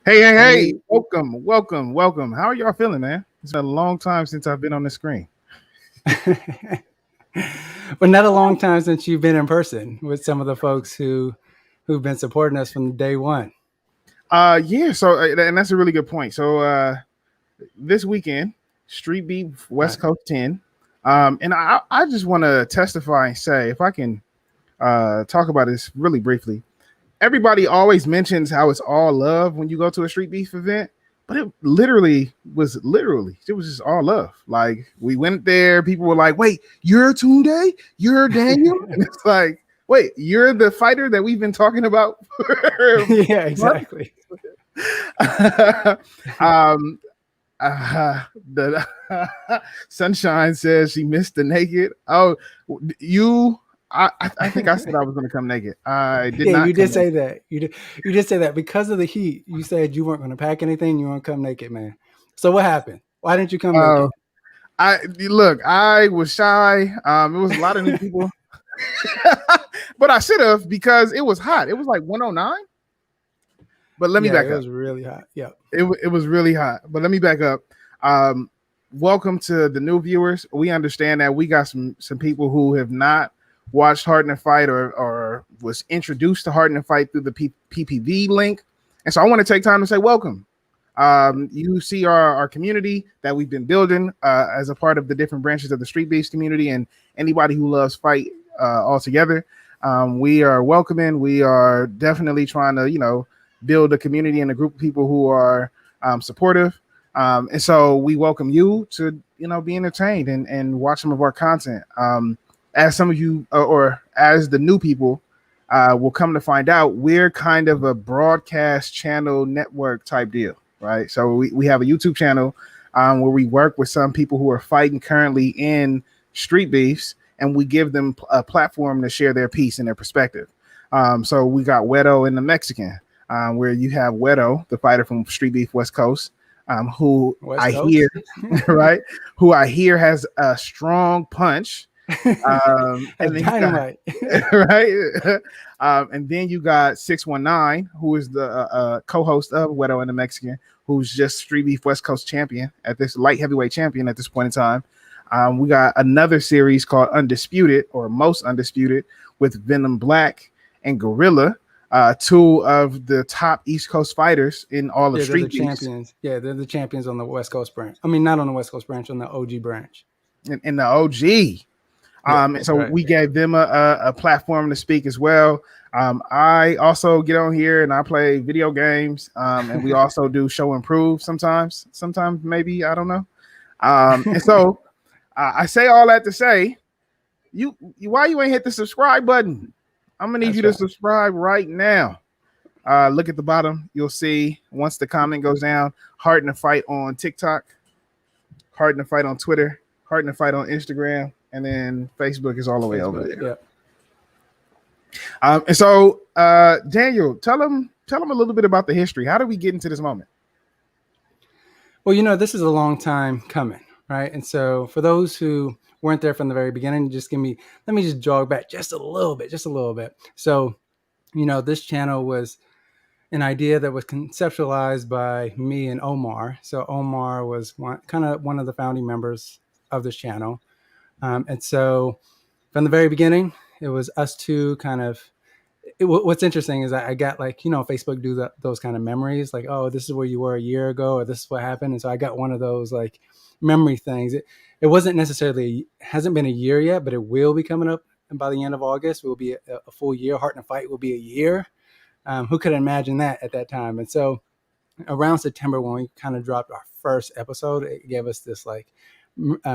Hey, welcome. How are y'all feeling, man? It's been a long time since I've been on the screen. But not a long time since you've been in person with some of the folks who've been supporting us from day one. And that's a really good point. So this weekend, Streetbeefs Westcoast 10. And I just want to testify and say, if I can talk about this really briefly. Everybody always mentions how it's all love when you go to a street beef event, but it was just all love. Like, we went there, people were like, wait, you're Tunde? You're Daniel? And it's like, wait, you're the fighter that we've been talking about? Yeah, exactly. The Sunshine says she missed the naked. Oh, I think I said I was going to come naked. I did not. You did say that. You did say that because of the heat. You said you weren't going to pack anything. You weren't come naked, man. So what happened? Why didn't you come naked? I was shy. It was a lot of new people, but I should have, because it was hot. It was like 109. But let me back up. It was really hot. Yeah, it was really hot. But let me back up. Welcome to the new viewers. We understand that we got some people who have not watched Harden and Fight or was introduced to Harden and Fight through the PPV link. And so I want to take time to say welcome. You see our community that we've been building as a part of the different branches of the Streetbeefs community, and anybody who loves fight altogether. We are welcoming. We are definitely trying to, build a community and a group of people who are supportive. And so we welcome you to, be entertained and watch some of our content. As some of you, or as the new people will come to find out, we're kind of a broadcast channel network type deal, right? So we have a YouTube channel where we work with some people who are fighting currently in street beefs, and we give them a platform to share their piece and their perspective. So we got Wedo and the Mexican, where you have Wedo, the fighter from Streetbeefs Westcoast, who I hear, right? Who I hear has a strong punch. And then dynamite. Right. And then you got 619, who is the co-host of Wedo and the Mexican, who's just Streetbeefs Westcoast champion at this light heavyweight champion at this point in time. We got another series called Undisputed, or Most Undisputed, with Venom Black and Gorilla, two of the top East Coast fighters in all of Street Beefs. Champions. Yeah, they're the champions on the West Coast branch. I mean, not on the West Coast branch, on the OG branch. In the OG. We gave them a platform to speak as well. I also get on here and I play video games, and we also do show and prove sometimes maybe, I don't know. And so I say all that to say, why you ain't hit the subscribe button? I'm gonna need you to subscribe right now. Look at the bottom, you'll see, once the comment goes down, Harden and Fight on TikTok, Harden and Fight on Twitter, Harden and Fight on Instagram. And then Facebook is all the way over there. Yeah. And so, Daniel, tell them a little bit about the history. How did we get into this moment? Well, this is a long time coming, right? And so, for those who weren't there from the very beginning, let me just jog back just a little bit. So, this channel was an idea that was conceptualized by me and Omar. So Omar was one of the founding members of this channel. And so from the very beginning, it was us two what's interesting is I got Facebook do those kind of memories, like, oh, this is where you were a year ago, or this is what happened. And so I got one of those like memory things. It wasn't necessarily, hasn't been a year yet, but it will be coming up. And by the end of August, it will be a full year. Heart and Fight will be a year. Who could imagine that at that time? And so around September, when we kind of dropped our first episode, it gave us this like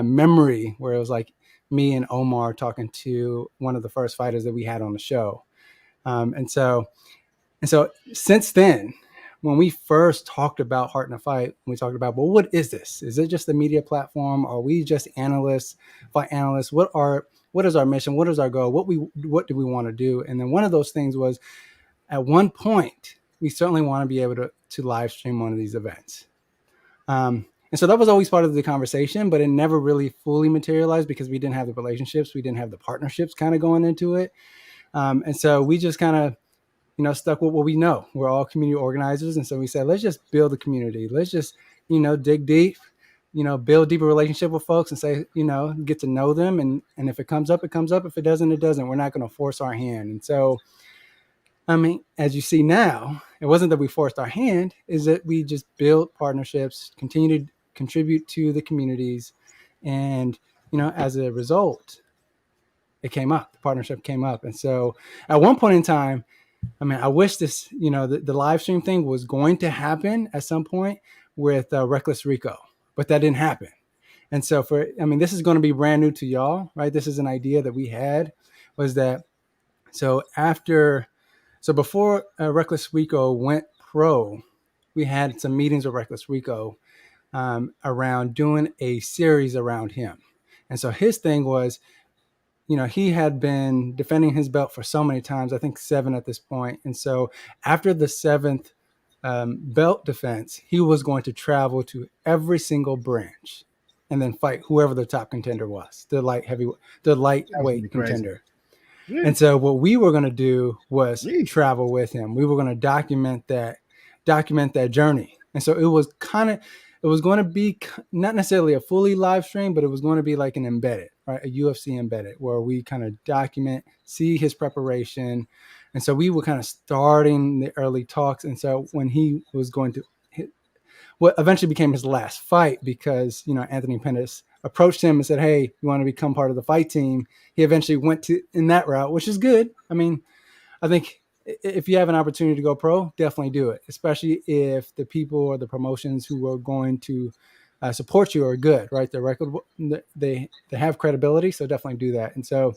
memory where it was like me and Omar talking to one of the first fighters that we had on the show. And so since then, when we first talked about Heart and Fight, we talked about, well, what is this? Is it just a media platform? Are we just analysts, fight analysts? What is our mission? What is our goal? What do we want to do? And then one of those things was, at one point, we certainly want to be able to live stream one of these events. And so that was always part of the conversation, but it never really fully materialized because we didn't have the relationships. We didn't have the partnerships kind of going into it. And so we just kind of stuck with what we know. We're all community organizers. And so we said, let's just build a community. Let's just, dig deep, build deeper relationship with folks and say, get to know them. And if it comes up, it comes up. If it doesn't, it doesn't. We're not going to force our hand. And so, I mean, as you see now, it wasn't that we forced our hand, is that we just built partnerships, continue to contribute to the communities. And, as a result, it came up, the partnership came up. And so at one point in time, I mean, I wish this, the live stream thing was going to happen at some point with Reckless Rico, but that didn't happen. And so this is going to be brand new to y'all, right? This is an idea that we had, was that, before Reckless Rico went pro, we had some meetings with Reckless Rico around doing a series around him. And so his thing was, he had been defending his belt for so many times, I think 7 at this point. And so after the 7th belt defense, he was going to travel to every single branch and then fight whoever the top contender was, the lightweight contender. Yeah. And so what we were going to do was travel with him. We were going to document that journey. And so it was going to be not necessarily a fully live stream, but it was going to be like an embedded, right? A UFC embedded, where we kind of document, see his preparation. And so we were kind of starting the early talks. And so when he was going to hit what eventually became his last fight, because, Anthony Pettis approached him and said, hey, you want to become part of the fight team? He eventually went in that route, which is good. I mean, I think if you have an opportunity to go pro, definitely do it, especially if the people or the promotions who are going to support you are good, right? Their record, they have credibility, so definitely do that. And so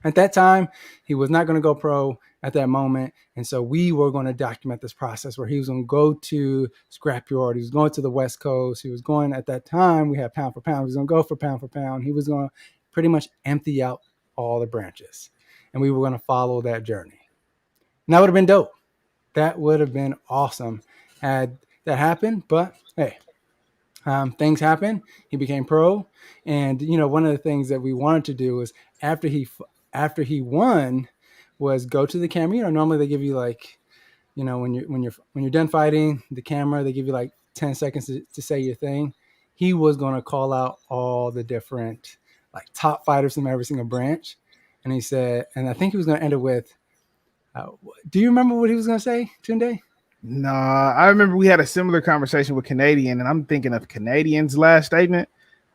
at that time, he was not going to go pro at that moment. And so we were going to document this process where he was going to go to Scrapyard. He was going to the West Coast. He was going, at that time, we had pound for pound. He was going to go for pound for pound. He was going to pretty much empty out all the branches. And we were going to follow that journey. And that would have been dope. That would have been awesome had that happened. But hey, things happen. He became pro. And, one of the things that we wanted to do was after he won was go to the camera. Normally they give you when you're done fighting the camera, they give you 10 seconds to say your thing. He was going to call out all the different top fighters from every single branch. And he said, and I think he was going to end it with, do you remember what he was going to say, Tunde? No, I remember we had a similar conversation with Canadian, and I'm thinking of Canadian's last statement.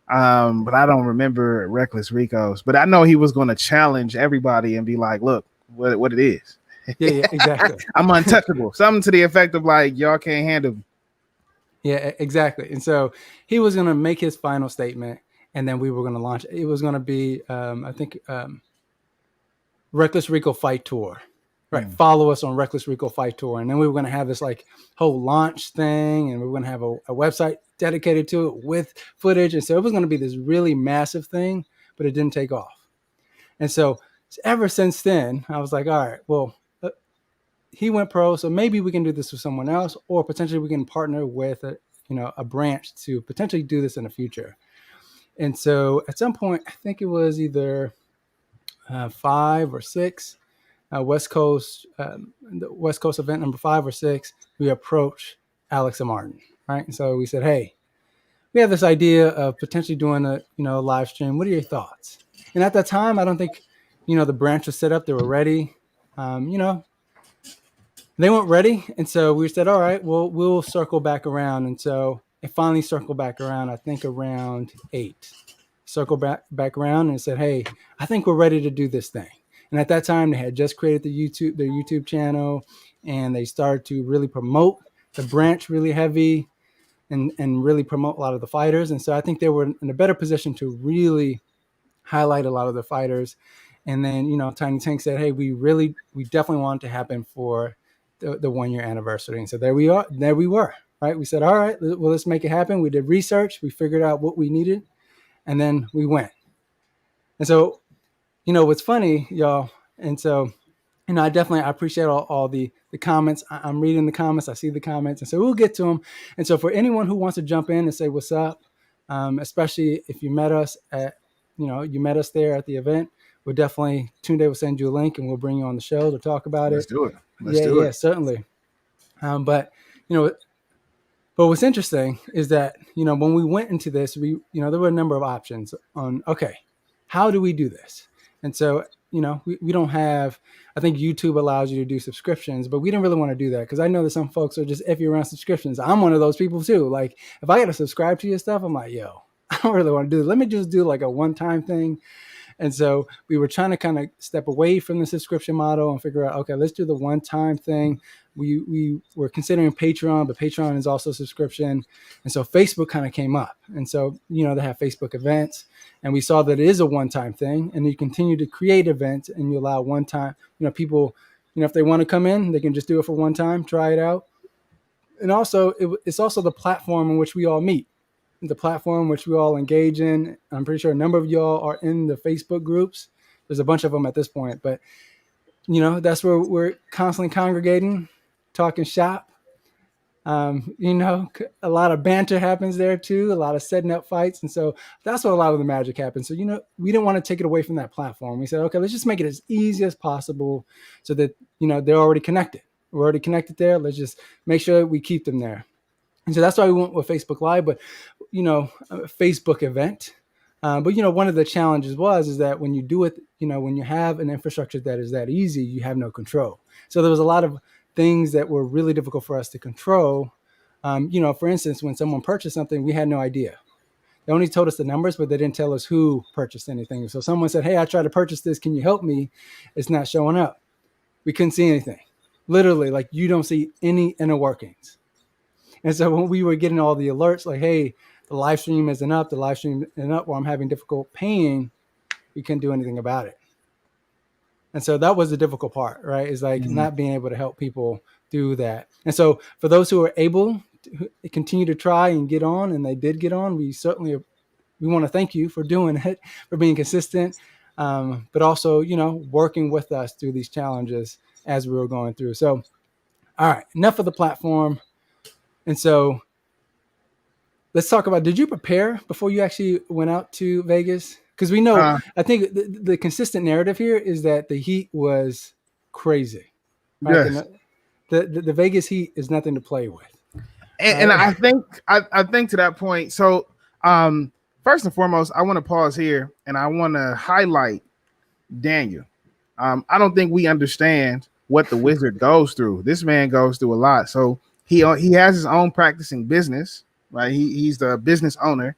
But I don't remember Reckless Rico's. But I know he was going to challenge everybody and be like, look, what it is. Yeah, exactly. I'm untouchable. Something to the effect of y'all can't handle me. Yeah, exactly. And so he was going to make his final statement, and then we were going to launch. It was going to be, Reckless Rico Fight Tour. Right. Follow us on Reckless Rico Fight Tour. And then we were going to have this whole launch thing, and we were going to have a website dedicated to it with footage. And so it was going to be this really massive thing, but it didn't take off. And so ever since then, I was like, all right, well, he went pro, so maybe we can do this with someone else, or potentially we can partner with a branch to potentially do this in the future. And so at some point, I think it was either 5 or 6, West Coast, the West Coast event number 5 or 6, we approached Alex and Martin, right? And so we said, hey, we have this idea of potentially doing a live stream. What are your thoughts? And at that time, I don't think the branch was set up. They were ready. They weren't ready, and so we said, all right, well, we'll circle back around. And so it finally circled back around. I think around 8, circle back around and said, hey, I think we're ready to do this thing. And at that time, they had just created their YouTube channel, and they started to really promote the branch really heavy and really promote a lot of the fighters. And so I think they were in a better position to really highlight a lot of the fighters. And then, Tiny Tank said, hey, we definitely want it to happen for the 1-year anniversary. And so there we were, right? We said, all right, well, let's make it happen. We did research. We figured out what we needed, and then we went. And so, what's funny, y'all, and so, I appreciate all the comments. I'm reading the comments. I see the comments. And so we'll get to them. And so for anyone who wants to jump in and say, what's up, especially if you met us there at the event, Tunde will send you a link and we'll bring you on the show to talk about Let's do it. Let's do it. Certainly. But you know, but what's interesting is that, you know, when we went into this, we, you know, there were a number of options on, okay, how do we do this? And so, you know, we don't have, I think YouTube allows you to do subscriptions, but we didn't really want to do that because I know that some folks are just iffy around subscriptions. I'm one of those people too. Like if I got to subscribe to your stuff, I'm like, yo, I don't really want to do this. Let me just do like a one-time thing. And so we were trying to kind of step away from the subscription model and figure out, okay, let's do the one-time thing. We were considering Patreon, but Patreon is also subscription. And so Facebook kind of came up. And so, you know, they have Facebook events. And we saw that it is a one-time thing. And you continue to create events and you allow one time, you know, people, you know, if they want to come in, they can just do it for one time, try it out. And also, it's also the platform in which we all meet. The platform which we all engage in. I'm pretty sure a number of y'all are in the Facebook groups. There's a bunch of them at this point, but you know, that's where we're constantly congregating, talking shop. You know, a lot of banter happens there too, a lot of setting up fights. And so that's where a lot of the magic happens. So, you know, we didn't want to take it away from that platform. We said, okay, let's just make it as easy as possible so that, you know, they're already connected. We're already connected there. Let's just make sure we keep them there. And so that's why we went with Facebook Live, but, you know, a Facebook event. But, you know, one of the challenges is that when you do it, you know, when you have an infrastructure that is that easy, you have no control. So there was a lot of things that were really difficult for us to control. You know, for instance, when someone purchased something, we had no idea. They only told us the numbers, but they didn't tell us who purchased anything. So someone said, hey, I tried to purchase this. Can you help me? It's not showing up. We couldn't see anything. Literally, like you don't see any inner workings. And so when we were getting all the alerts, like, hey, the live stream isn't up, or I'm having difficult paying, we couldn't do anything about it. And so that was the difficult part, right? Is like not being able to help people do that. And so for those who are able to continue to try and get on, and they did get on, we want to thank you for doing it, for being consistent, but also, you know, working with us through these challenges as we were going through. So, all right, enough of the platform. And so let's talk about, did you prepare before you actually went out to Vegas? Because we know, I think the consistent narrative here is that the heat was crazy. Right? Yes. The Vegas heat is nothing to play with. And I think to that point, so first and foremost, I want to pause here and I want to highlight Daniel. I don't think we understand what the wizard goes through. This man goes through a lot. So he has his own practicing business, right? He's the business owner.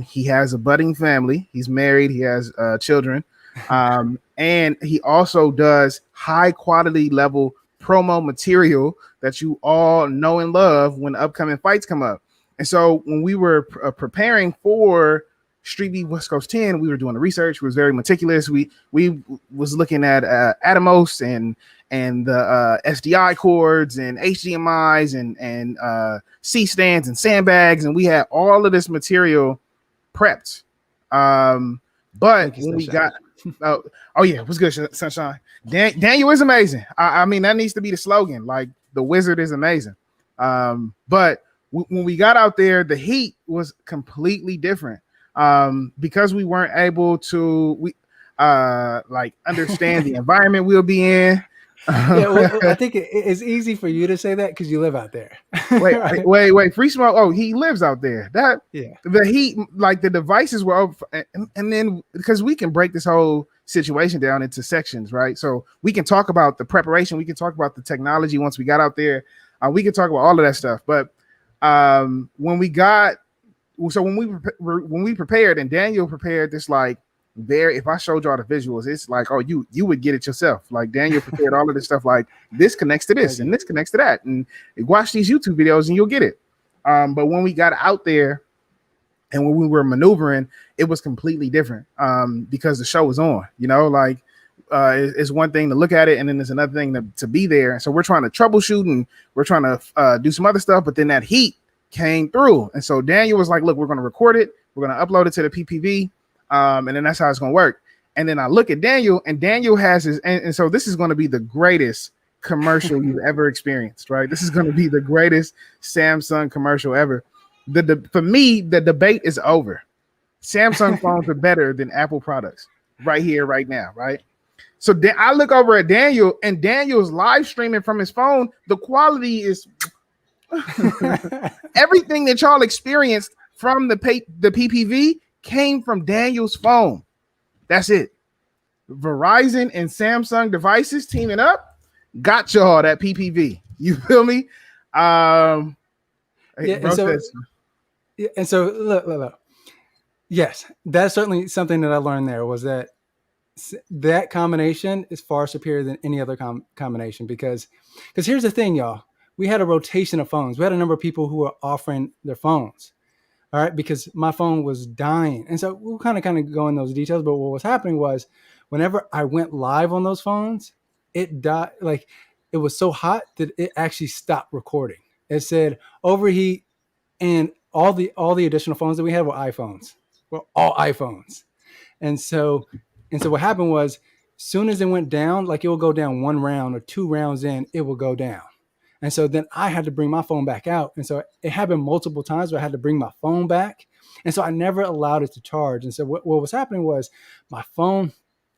He has a budding family. He's married. He has children. And he also does high quality level promo material that you all know and love when upcoming fights come up. And so when we were preparing for Streetbeefs Westcoast 10, we were doing the research. We was very meticulous. We was looking at Atomos and the SDI cords and HDMIs and C stands and sandbags, and we had all of this material prepped. But when we got oh yeah, it was good, Sunshine. Daniel is amazing. I mean, that needs to be the slogan. Like, the wizard is amazing. But when we got out there, the heat was completely different. Because we weren't able to like understand the environment we'll be in. Yeah, well, I think it's easy for you to say that because you live out there. wait, Free Smoke. Oh, he lives out there. The heat, like the devices were over, and then because we can break this whole situation down into sections, right? So we can talk about the preparation, we can talk about the technology once we got out there, we can talk about all of that stuff. But when we prepared, and Daniel prepared this, like, if I showed y'all the visuals, it's like, oh, you would get it yourself. Like, Daniel prepared all of this stuff, like, this connects to this and this connects to that, and watch these YouTube videos and you'll get it. But when we got out there and when we were maneuvering, it was completely different, because the show was on, you know, like, it's one thing to look at it, and then it's another thing to be there. So we're trying to troubleshoot and we're trying to do some other stuff, but then that heat came through. And so Daniel was like, look, we're going to record it, we're going to upload it to the PPV, and then that's how it's going to work. And then I look at Daniel, and Daniel has his, and so this is going to be the greatest commercial you've ever experienced, right? This is going to be the greatest Samsung commercial ever. For me, the debate is over. Samsung phones are better than Apple products right here, right now, right? So I look over at Daniel, and Daniel's live streaming from his phone. The quality is everything that y'all experienced from the PPV came from Daniel's phone. That's it. Verizon and Samsung devices teaming up got y'all that PPV. You feel me? And so look. Yes, that's certainly something that I learned there, was that combination is far superior than any other combination, because here's the thing, y'all. We had a rotation of phones. We had a number of people who were offering their phones. All right, because my phone was dying. And so we'll kind of go in those details. But what was happening was, whenever I went live on those phones, it died. Like, it was so hot that it actually stopped recording. It said overheat, and all the additional phones that we had were iPhones. Were all iPhones. And so what happened was, as soon as it went down, like, it will go down 1 round or 2 rounds in, it will go down. And so then I had to bring my phone back out. And so it happened multiple times where I had to bring my phone back. And so I never allowed it to charge. And so what was happening was, my phone,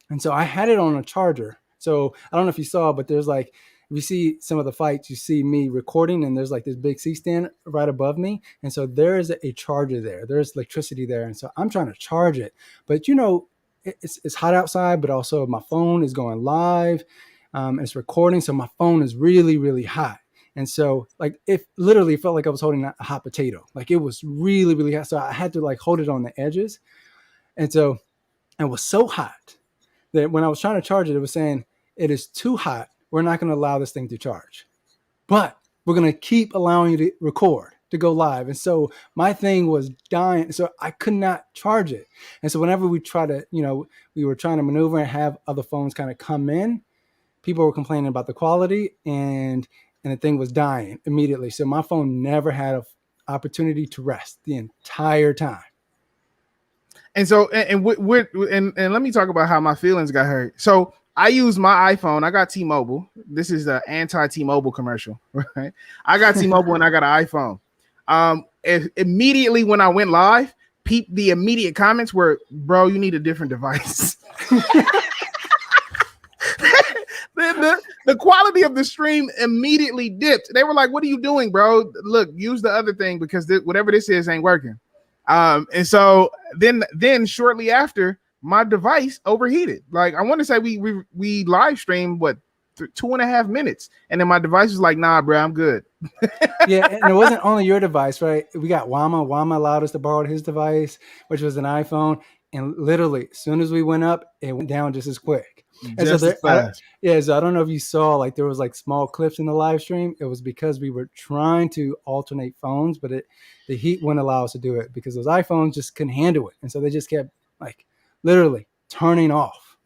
and so I had it on a charger. So I don't know if you saw, but there's like, if you see some of the fights, you see me recording, and there's like this big C-stand right above me. And so there is a charger there. There's electricity there. And so I'm trying to charge it. But, it's hot outside, but also my phone is going live. It's recording. So my phone is really, really hot. And so, like, it literally felt like I was holding a hot potato. Like, it was really, really hot. So I had to, like, hold it on the edges. And so it was so hot that when I was trying to charge it, it was saying, it is too hot. We're not going to allow this thing to charge. But we're going to keep allowing you to record, to go live. And so my thing was dying. So I could not charge it. And so whenever we try to, we were trying to maneuver and have other phones kind of come in, people were complaining about the quality, and the thing was dying immediately. So my phone never had an opportunity to rest the entire time. And so, and let me talk about how my feelings got hurt. So I use my iPhone. I got T-Mobile. This is the anti-T-Mobile commercial, right? I got T-Mobile and I got an iPhone. Immediately when I went live, the immediate comments were, "Bro, you need a different device." The quality of the stream immediately dipped. They were like, "What are you doing, bro? Look, use the other thing, because whatever this is ain't working." And so then shortly after, my device overheated. Like, I want to say we live streamed 2.5 minutes, and then my device was like, "Nah, bro, I'm good." Yeah, and it wasn't only your device, right? We got Wama. Wama allowed us to borrow his device, which was an iPhone. And literally, as soon as we went up, it went down just as quick. So I don't know if you saw, like, there was like small clips in the live stream. It was because we were trying to alternate phones, but the heat wouldn't allow us to do it, because those iPhones just couldn't handle it. And so they just kept, like, literally turning off.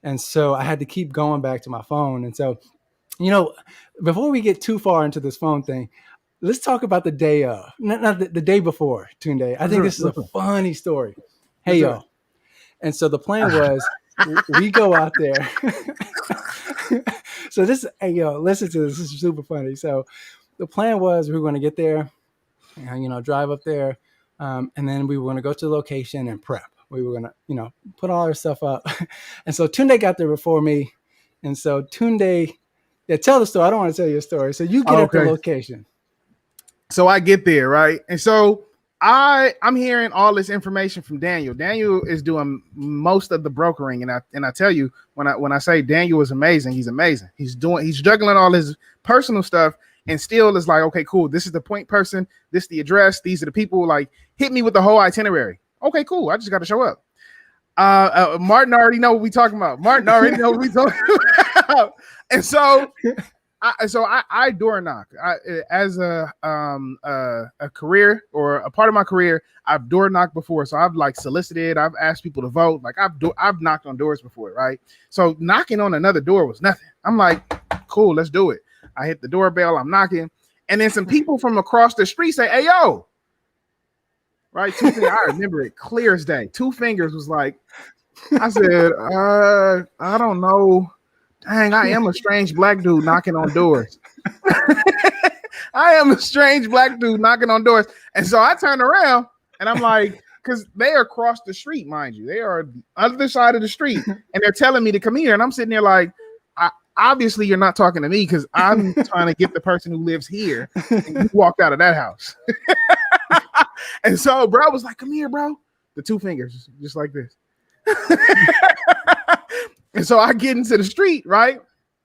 And so I had to keep going back to my phone. And so, before we get too far into this phone thing, let's talk about the day of, not the day before, Tunde. I think this is a funny story. Hey, y'all. And so the plan was, we go out there. So listen to this. This is super funny. So the plan was, we were going to get there, drive up there, and then we were going to go to the location and prep. We were going to, put all our stuff up. And so Tunde got there before me. And so Tunde, tell the story. I don't want to tell you a story. So you get at the location. So I get there, right? And so I'm hearing all this information from Daniel. Daniel is doing most of the brokering, and I tell you, when I say Daniel is amazing, he's amazing. He's juggling all his personal stuff, and still is like, okay, cool. This is the point person. This is the address. These are the people. Like, hit me with the whole itinerary. Okay, cool. I just got to show up. Martin already know what we talking about. And so I door knock. As a career, or a part of my career, I've door knocked before. So I've, like, solicited. I've asked people to vote. Like, I've knocked on doors before, right? So knocking on another door was nothing. I'm like, cool, let's do it. I hit the doorbell. I'm knocking, and then some people from across the street say, "Hey, yo!" Right? I remember it clear as day. 2 fingers was like, I said, I don't know. Dang, I am a strange black dude knocking on doors. I am a strange black dude knocking on doors. And so I turned around, and I'm like, because they are across the street, mind you. They are the other side of the street, and they're telling me to come here, and I'm sitting there like, obviously you're not talking to me because I'm trying to get the person who lives here, and you walked out of that house. And so bro was like, come here, bro. The 2 fingers, just like this. And so I get into the street, right?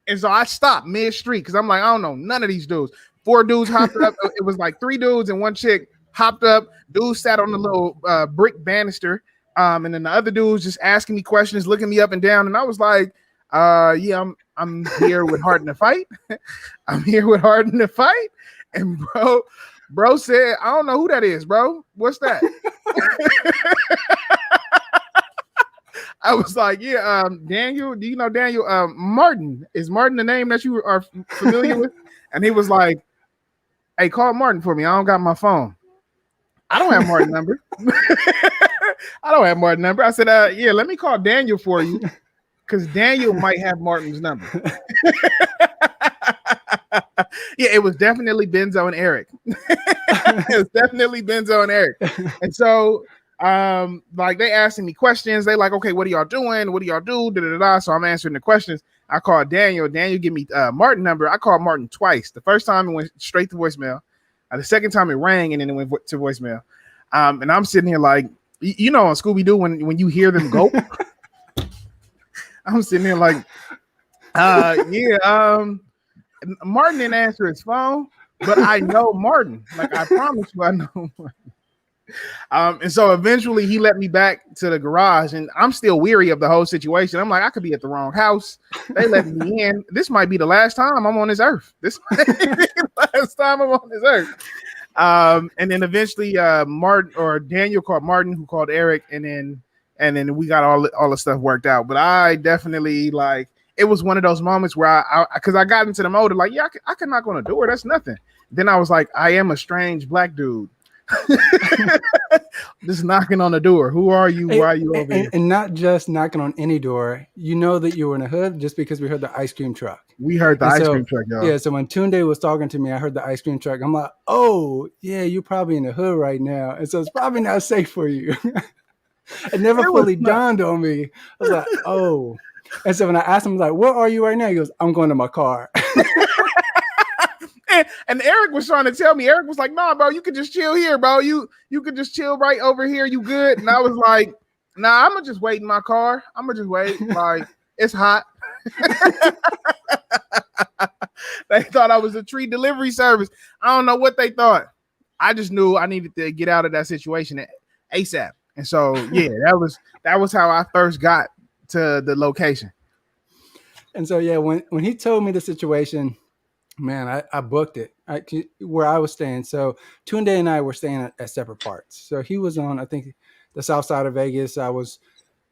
And so I stopped mid-street because I'm like, I don't know none of these dudes. 4 dudes hopped up. It was like 3 dudes and 1 chick hopped up. Dude sat on the little brick banister. And then the other dudes just asking me questions, looking me up and down. And I was like, yeah, I'm here with Harden to Fight. I'm here with Harden to Fight. And bro said, I don't know who that is, bro. What's that? I was like, yeah, Daniel, do you know Daniel? Martin. Is Martin the name that you are familiar with? And he was like, hey, call Martin for me. I don't got my phone. I don't have Martin's number. I don't have Martin's number. I said, yeah, let me call Daniel for you because Daniel might have Martin's number. Yeah, it was definitely Benzo and Eric. It was definitely Benzo and Eric. And so like they asking me questions. They like, okay, what are y'all doing? What do y'all do? Da-da-da-da. So I'm answering the questions. I called Daniel. Daniel give me Martin's number. I called Martin twice. The first time it went straight to voicemail. The second time it rang and then it went to voicemail. And I'm sitting here like, you know, on Scooby-Doo when you hear them go, I'm sitting here like, yeah, Martin didn't answer his phone, but I know Martin. Like I promise you, I know Martin. And so eventually he let me back to the garage, and I'm still weary of the whole situation. I'm like, I could be at the wrong house. They let me in. This might be the last time I'm on this earth. This might be the last time I'm on this earth. And then eventually Martin or Daniel called Martin, who called Eric, and then we got all the stuff worked out. But I definitely like it was one of those moments where I because I got into the mode of like, yeah, I could knock on a door. That's nothing. Then I was like, I am a strange black dude. Just knocking on the door. Who are you? Why are you over here? And not just knocking on any door. You know that you were in the hood just because we heard the ice cream truck. We heard the ice cream truck, y'all. Yeah, so when Tunde was talking to me, I heard the ice cream truck. I'm like, oh, yeah, you're probably in the hood right now. And so it's probably not safe for you. It never fully dawned on me. I was like, oh. And so when I asked him, like, where are you right now? He goes, I'm going to my car. And Eric was trying to tell me, Eric was like, nah, bro, you could just chill here, bro. You could just chill right over here. You good? And I was like, nah, I'm going to just wait in my car. I'm going to just wait. Like, it's hot. They thought I was a tree delivery service. I don't know what they thought. I just knew I needed to get out of that situation ASAP. And so, yeah, that was how I first got to the location. And so, yeah, when he told me the situation, man, I booked it where I was staying. So Tunde and I were staying at separate parts. So he was on, I think, the south side of Vegas. I was,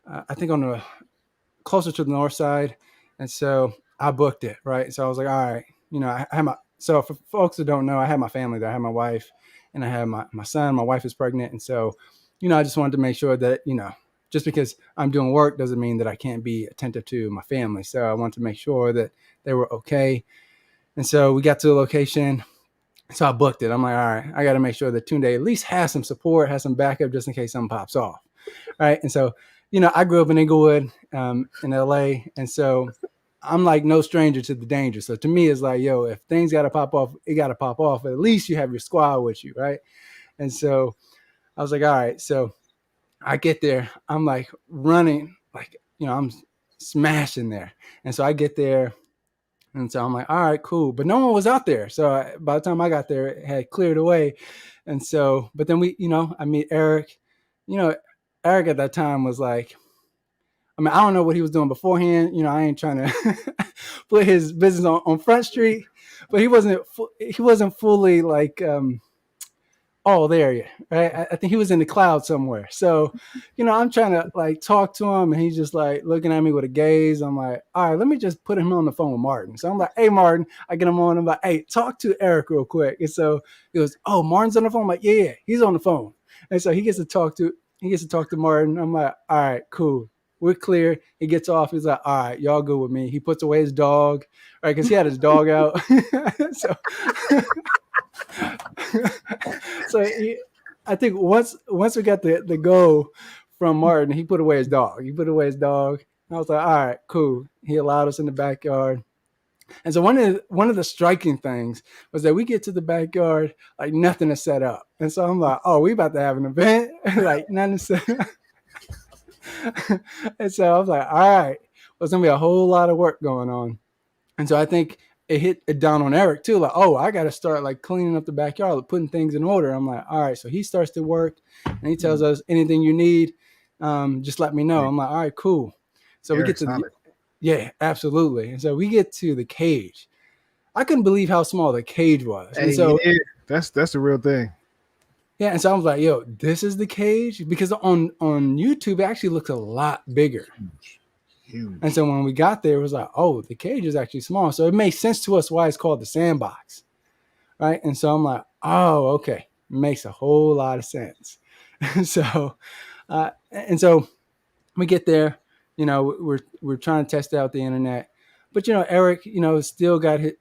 I think, on the closer to the north side. And so I booked it, right? So I was like, all right, you know, I had so for folks who don't know, I had my family there. I had my wife and I had my son. My wife is pregnant. And so, you know, I just wanted to make sure that, you know, just because I'm doing work doesn't mean that I can't be attentive to my family. So I wanted to make sure that they were okay. And so we got to the location. So I booked it. I'm like, all right, I got to make sure that Tunde at least has some support, has some backup just in case something pops off. Right. And so, you know, I grew up in Inglewood, in LA. And so I'm like no stranger to the danger. So to me, it's like, yo, if things got to pop off, it got to pop off. At least you have your squad with you. Right. And so I was like, all right. So I get there. I'm like running, like, you know, I'm smashing there. And so I get there. And so I'm like, all right, cool. But no one was out there. So by the time I got there, it had cleared away. And so, but then we, you know, I meet Eric. You know, Eric at that time was like, I mean, I don't know what he was doing beforehand. You know, I ain't trying to put his business on Front Street, but he wasn't fully like, oh, there you right. I think he was in the cloud somewhere. So, you know, I'm trying to like talk to him and he's just like looking at me with a gaze. I'm like, all right, let me just put him on the phone with Martin. So I'm like, hey, Martin, I get him on. I'm like, hey, talk to Eric real quick. And so he goes, oh, Martin's on the phone. I'm like, yeah, he's on the phone. And so he gets to talk to Martin. I'm like, all right, cool. We're clear. He gets off. He's like, all right, y'all good with me. He puts away his dog, right? Because he had his dog out. So I think once we got the go from Martin, he put away his dog. And I was like, all right, cool. He allowed us in the backyard. And so one of the striking things was that we get to the backyard, like nothing is set up. And so I'm like, oh, we about to have an event, like nothing is set up. And so I was like, all right, well, it's gonna be a whole lot of work going on. And so I think it hit it down on Eric too, like, oh, I got to start like cleaning up the backyard, like, putting things in order. I'm like, all right. So he starts to work, and he tells us anything you need, just let me know. I'm like, all right, cool. So we get to yeah, absolutely. And so we get to the cage. I couldn't believe how small the cage was. And so that's the real thing. Yeah, and so I was like, yo, this is the cage? Because on YouTube, it actually looks a lot bigger. Huge. And so when we got there, it was like, oh, the cage is actually small. So it makes sense to us why it's called the sandbox, right? And so I'm like, oh, okay. Makes a whole lot of sense. And so we get there, we're trying to test out the internet. But, Eric, still got his,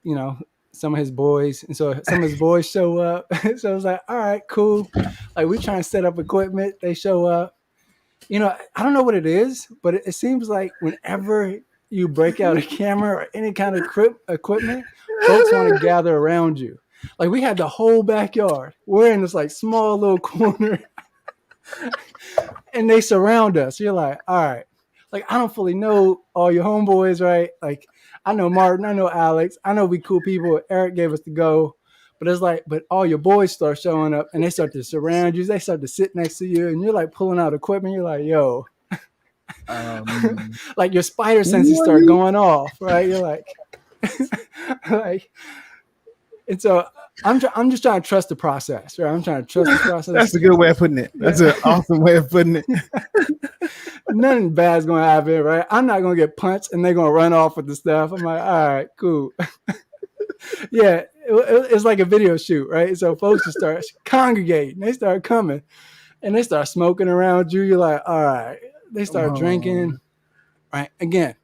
some of his boys. And so some of his boys show up. So I was like, all right, cool. Like, we trying to set up equipment. They show up. I don't know what it is, but it seems like whenever you break out a camera or any kind of equipment, folks want to gather around you. Like, we had the whole backyard. We're in this like small little corner and they surround us. You're like, all right, like, I don't fully know all your homeboys, right? Like, I know Martin, I know Alex, I know we cool people. Eric gave us the go. But it's like, but all your boys start showing up and they start to surround you. They start to sit next to you and you're like pulling out equipment. You're like, yo, like your spider senses start going off, right? You're like, and so I'm just trying to trust the process, right? I'm trying to trust the process. That's a good way of putting it. That's an awesome way of putting it. Nothing bad's going to happen, right? I'm not going to get punched and they're going to run off with the stuff. I'm like, all right, cool. Yeah, it's like a video shoot, right? So folks just start congregating. They start coming and they start smoking around you. You're like, all right. They start drinking, right? Again,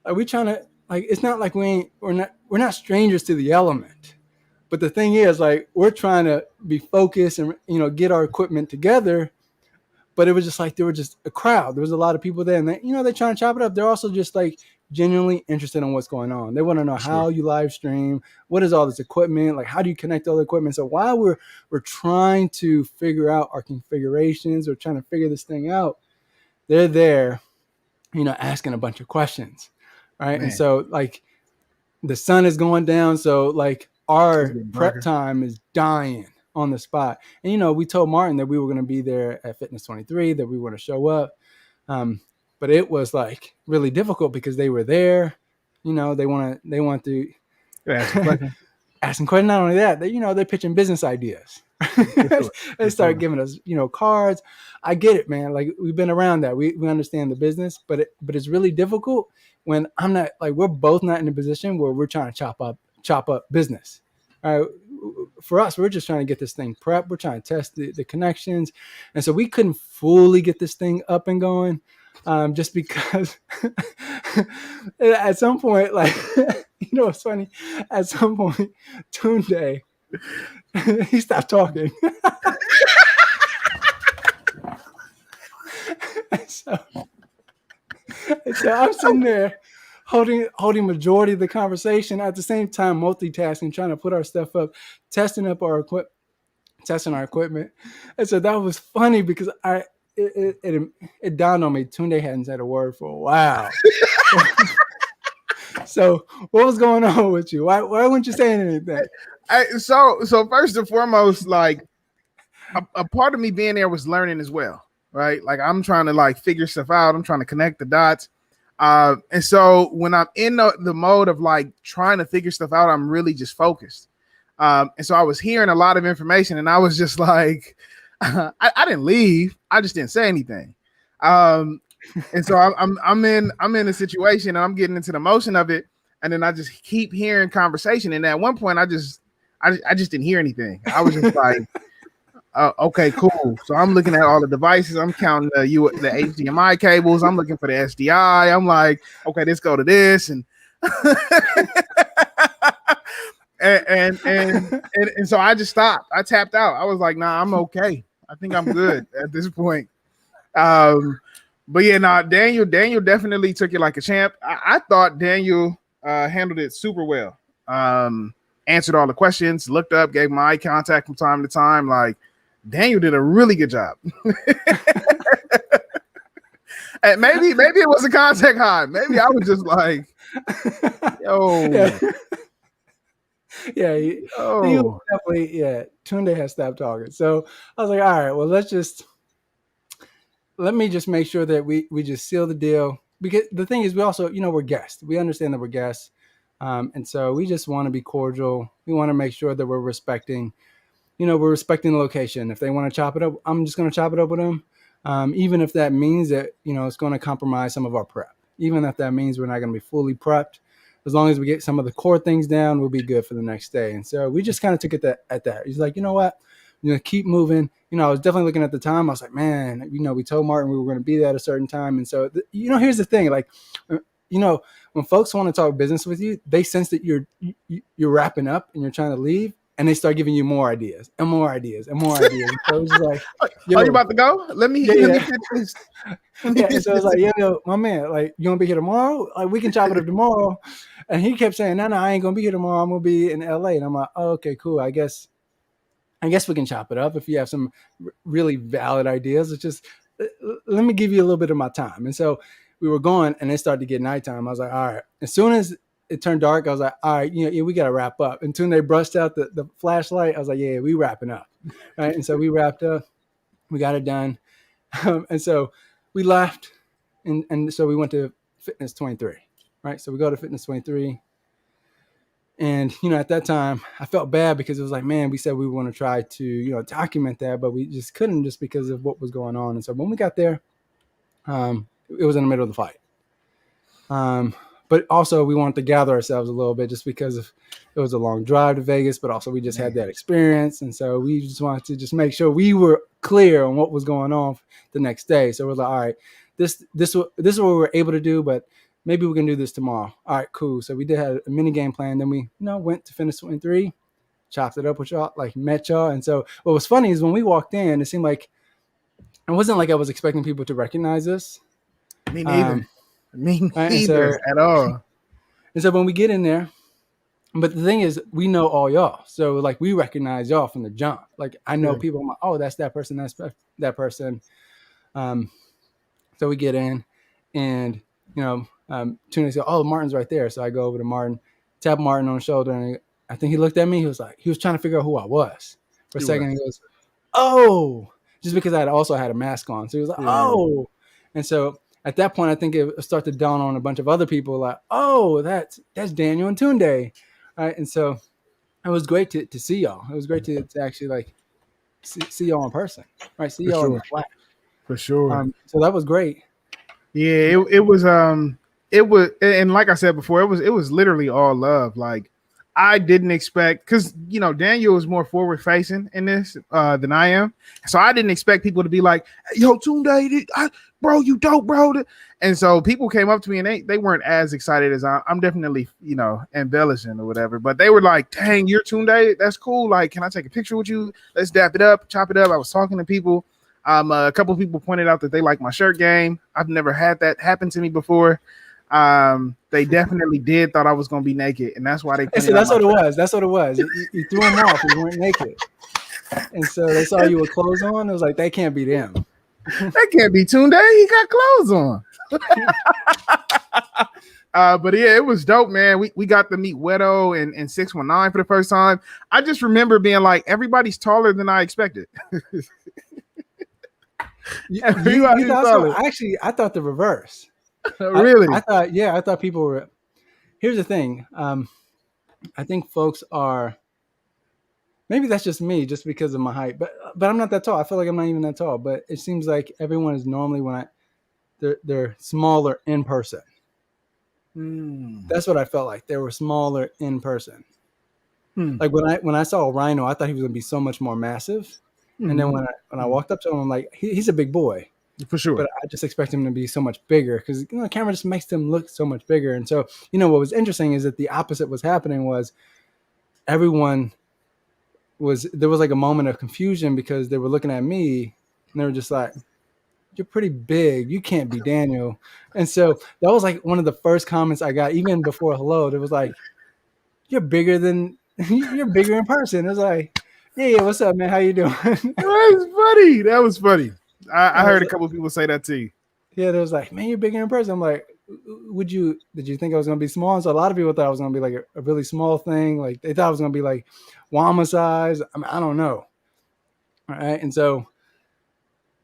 are we trying to, like, it's not like we're not strangers to the element. But the thing is, like, we're trying to be focused and, get our equipment together. But it was just like, there were just a crowd. There was a lot of people there and they're trying to chop it up. They're also just like genuinely interested in what's going on. They want to know how you live stream. What is all this equipment? Like, how do you connect all the equipment? So while we're trying to figure out our configurations or trying to figure this thing out, they're there, asking a bunch of questions. Right. Man. And so like the sun is going down. So like our prep time is dying on the spot. And, we told Martin that we were going to be there at Fitness 23, that we were going to show up. But it was like really difficult because they were there, they want to ask some questions. Not only that, they're pitching business ideas. They start giving us, cards. I get it, man. Like, we've been around that. We understand the business, but it's really difficult when I'm not, like, we're both not in a position where we're trying to chop up business. All right. For us, we're just trying to get this thing prepped. We're trying to test the connections. And so we couldn't fully get this thing up and going, just because at some point, like, it's funny. At some point, Tunde, he stopped talking. So I'm sitting there holding majority of the conversation, at the same time multitasking, trying to put our stuff up, testing our equipment. And so that was funny because it dawned on me, Tunde hadn't said a word for a while. So what was going on with you? Why weren't you saying anything? So first and foremost, like, a part of me being there was learning as well, right? Like, I'm trying to like figure stuff out. I'm trying to connect the dots. And so when I'm in the mode of like trying to figure stuff out, I'm really just focused. And so I was hearing a lot of information and I was just like, I didn't leave. I just didn't say anything. And so I'm in a situation and I'm getting into the motion of it. And then I just keep hearing conversation. And at one point I just didn't hear anything. I was just like, okay, cool. So I'm looking at all the devices. I'm counting the HDMI cables. I'm looking for the SDI. I'm like, okay, let's go to this. And and so I just stopped. I tapped out. I was like, nah, I'm okay. I think I'm good at this point. But yeah, Daniel definitely took it like a champ. I thought Daniel handled it super well. Answered all the questions, looked up, gave my eye contact from time to time. Like Daniel did a really good job. And maybe it was a contact high. Maybe I was just like, yo. Yeah, he was definitely, Tunde has stopped talking. So I was like, all right, well, let me just make sure that we just seal the deal. Because the thing is, we also, we're guests. We understand that we're guests. And so we just want to be cordial. We want to make sure that we're respecting the location. If they want to chop it up, I'm just going to chop it up with them. Even if that means that, it's going to compromise some of our prep. Even if that means we're not going to be fully prepped. As long as we get some of the core things down, we'll be good for the next day. And so we just kind of took it at that. He's like, you know what? Keep moving. I was definitely looking at the time. I was like, man, we told Martin we were going to be there at a certain time. And so, here's the thing. Like, when folks want to talk business with you, they sense that you're wrapping up and you're trying to leave. And they start giving you more ideas and more ideas and more ideas. And so it was just like, are you about to go? Let me finish this. And so it's like, yo, my man, like, you want to be here tomorrow? Like, we can chop it up tomorrow. And he kept saying, no, I ain't going to be here tomorrow. I'm going to be in LA. And I'm like, oh, okay, cool. I guess we can chop it up if you have some really valid ideas. It's just, let me give you a little bit of my time. And so we were going and it started to get nighttime. I was like, all right. As soon as it turned dark, I was like, all right, we got to wrap up. And soon they brushed out the flashlight. I was like, yeah, we wrapping up. Right. And so we wrapped up, we got it done. And so we left. And so we went to Fitness 23. Right. So we go to Fitness 23. And, at that time I felt bad because it was like, man, we said we want to try to, document that, but we just couldn't just because of what was going on. And so when we got there, it was in the middle of the fight. But also we wanted to gather ourselves a little bit just because it was a long drive to Vegas, but also we just had that experience. And so we just wanted to just make sure we were clear on what was going on the next day. So we're like, all right, this is what we were able to do, but maybe we can do this tomorrow. All right, cool. So we did have a mini game plan. Then we, went to Fitness 23, chopped it up with y'all, like met y'all. And so what was funny is when we walked in, it seemed like, it wasn't like I was expecting people to recognize us. Me neither. Me neither at all. And so when we get in there, but the thing is, we know all y'all. So like we recognize y'all from the jump. Like I know people. I'm like, oh, that's that person. That's that person. So we get in, and Tunde said, oh, Martin's right there. So I go over to Martin, tap Martin on the shoulder, and I think he looked at me. He was trying to figure out who I was for a second. He goes, oh, just because I also had a mask on. So he was like, oh, and so. At that point, I think it started to dawn on a bunch of other people like, oh, that's Daniel and Tunde. Right. And so it was great to see y'all. It was great to actually like see y'all in person. Right. See y'all in the flat. For sure. So that was great. Yeah, it was and like I said before, it was literally all love. Like I didn't expect, because Daniel is more forward facing in this than I am, so I didn't expect people to be like, "Yo, Tunde, bro, you dope, bro." And so people came up to me and they weren't as excited as I'm definitely embellishing or whatever, but they were like, "Dang, you're Tunde, that's cool. Like, can I take a picture with you? Let's dap it up, chop it up." I was talking to people. A couple of people pointed out that they like my shirt game. I've never had that happen to me before. They definitely did thought I was gonna be naked, and that's why they. So that's what it was. That's what it was. You threw them off. You weren't naked, and so they saw you with clothes on. It was like, that can't be them. That can't be Tunde. He got clothes on. But yeah, it was dope, man. We got to meet Wedo and 619 for the first time. I just remember being like, everybody's taller than I expected. You thought so? Actually, I thought the reverse. Really? I thought people were. Here's the thing. I think folks are. Maybe that's just me, just because of my height. But I'm not that tall. I feel like I'm not even that tall. But it seems like everyone is normally they're smaller in person. That's what I felt like. They were smaller in person. Like when I saw Rhino, I thought he was going to be so much more massive. And then when I walked up to him, I'm like, he's a big boy. For sure. But I just expect him to be so much bigger because the camera just makes them look so much bigger. And so, what was interesting is that the opposite was happening was everyone there was like a moment of confusion because they were looking at me and they were just like, "You're pretty big. You can't be Daniel." And so that was like one of the first comments I got, even before hello. It was like, "You're bigger than you're bigger in person." It was like, "Yeah, what's up, man? How you doing?" That was funny. That was funny. I I was heard a like, couple of people say that too. yeah, they was like, "Man, you're bigger in person." I'm like, did you think I was gonna be small? And so a lot of people thought I was gonna be like a really small thing. Like they thought I was gonna be like Wama size. I mean, I don't know. All right. And so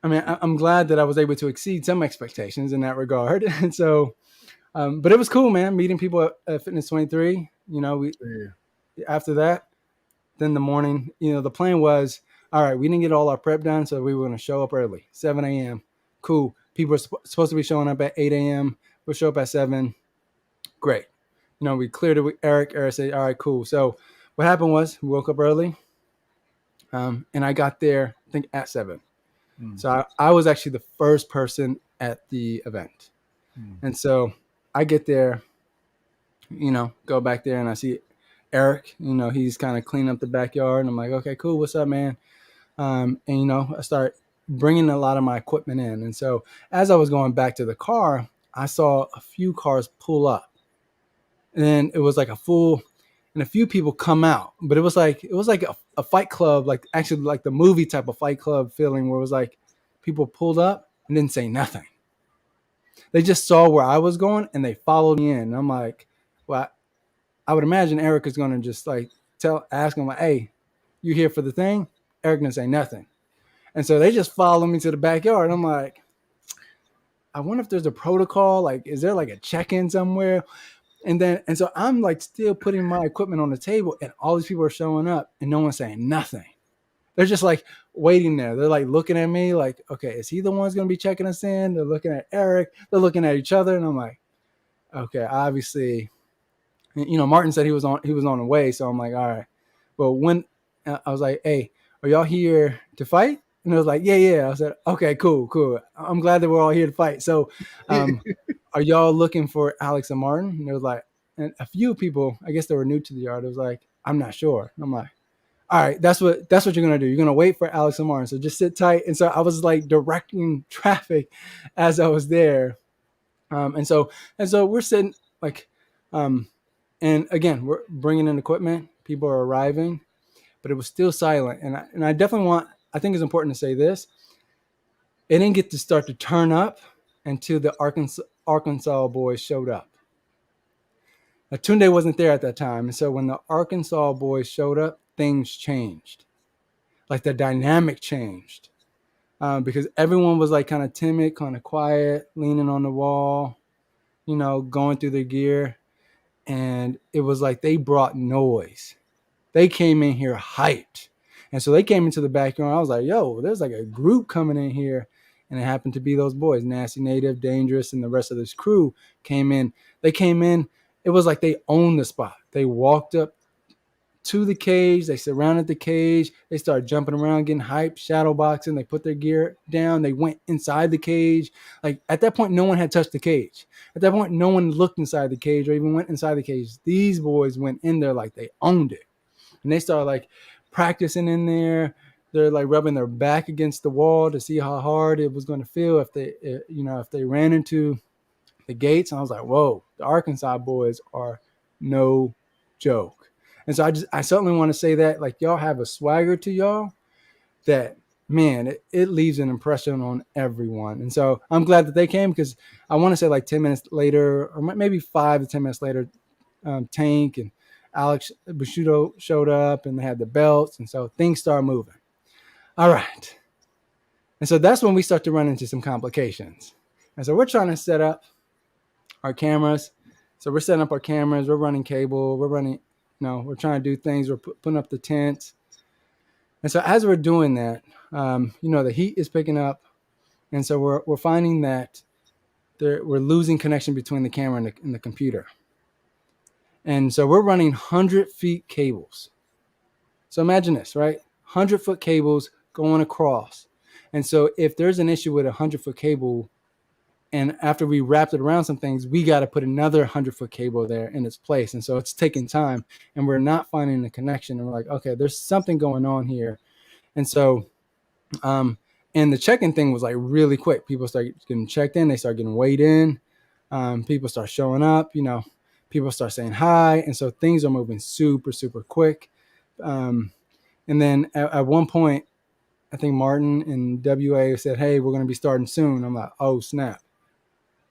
I mean, I'm glad that I was able to exceed some expectations in that regard. And so, but it was cool, man, meeting people at Fitness 23. You know, after that, then the morning, the plan was, all right, we didn't get all our prep done, so we were going to show up early, 7 a.m. Cool. People are supposed to be showing up at 8 a.m. We'll show up at 7. Great. We cleared it with Eric. Eric said, all right, cool. So what happened was we woke up early, and I got there, I think, at 7. So I was actually the first person at the event. And so I get there, go back there and I see Eric, he's kind of cleaning up the backyard. And I'm like, okay, cool. What's up, man? And, I start bringing a lot of my equipment in. And so as I was going back to the car, I saw a few cars pull up. And then it was like a few people come out. But it was like a fight club, like actually like the movie type of fight club feeling where it was like people pulled up and didn't say nothing. They just saw where I was going and they followed me in. And I'm like, well, I would imagine Eric is going to just like ask him like, hey, you here for the thing? Eric didn't say nothing. And so they just followed me to the backyard. I'm like, I wonder if there's a protocol. Like, is there like a check-in somewhere? And so I'm like still putting my equipment on the table and all these people are showing up and no one's saying nothing. They're just like waiting there. They're like looking at me like, okay, is he the one's going to be checking us in? They're looking at Eric. They're looking at each other. And I'm like, okay, obviously, Martin said he was on the way. So I'm like, all right. Well, when I was like, hey, are y'all here to fight? And it was like, yeah. I said, okay, cool. I'm glad that we're all here to fight. So are y'all looking for Alex and Martin? And it was like, and a few people, I guess they were new to the yard. It was like, I'm not sure. And I'm like, all right, that's what you're going to do. You're going to wait for Alex and Martin. So just sit tight. And so I was like directing traffic as I was there. And so we're sitting like, and again, we're bringing in equipment. People are arriving, but it was still silent. And I definitely I think it's important to say this. It didn't get to start to turn up until the Arkansas boys showed up. Now, Tunde wasn't there at that time. And so when the Arkansas boys showed up, things changed. Like the dynamic changed. Because everyone was like kind of timid, kind of quiet, leaning on the wall, going through their gear. And it was like they brought noise. They came in here hyped. And so they came into the backyard. I was like, yo, there's like a group coming in here. And it happened to be those boys, Nasty Native, Dangerous, and the rest of this crew came in. They came in. It was like they owned the spot. They walked up to the cage. They surrounded the cage. They started jumping around, getting hyped, shadow boxing. They put their gear down. They went inside the cage. Like at that point, no one had touched the cage. At that point, no one looked inside the cage or even went inside the cage. These boys went in there like they owned it. And they started like practicing in there. They're like rubbing their back against the wall to see how hard it was going to feel if they ran into the gates. And I was like, whoa, the Arkansas boys are no joke. And so I certainly want to say that like y'all have a swagger to y'all that, man, it leaves an impression on everyone. And so I'm glad that they came because I want to say like 10 minutes later or maybe 5 to 10 minutes later, Tank and Alex Bushido showed up and they had the belts. And so things started moving. All right. And so that's when we start to run into some complications. And so we're trying to set up our cameras. So we're setting up our cameras. We're running cable. We're trying to do things. We're putting up the tents. And so as we're doing that, the heat is picking up. And so we're finding that we're losing connection between the camera and the computer. And so we're running 100-foot cables. So imagine this, right? 100-foot cables going across. And so if there's an issue with a 100-foot cable, And after we wrapped it around some things, we got to put another 100-foot cable there in its place. And so it's taking time, and we're not finding the connection. And we're like, okay, there's something going on here. And so, and the check-in thing was like really quick. People started getting checked in. They start getting weighed in. People start showing up, people start saying hi. And so things are moving super, super quick. And then at one point, I think Martin and WA said, hey, we're going to be starting soon. I'm like, oh, snap.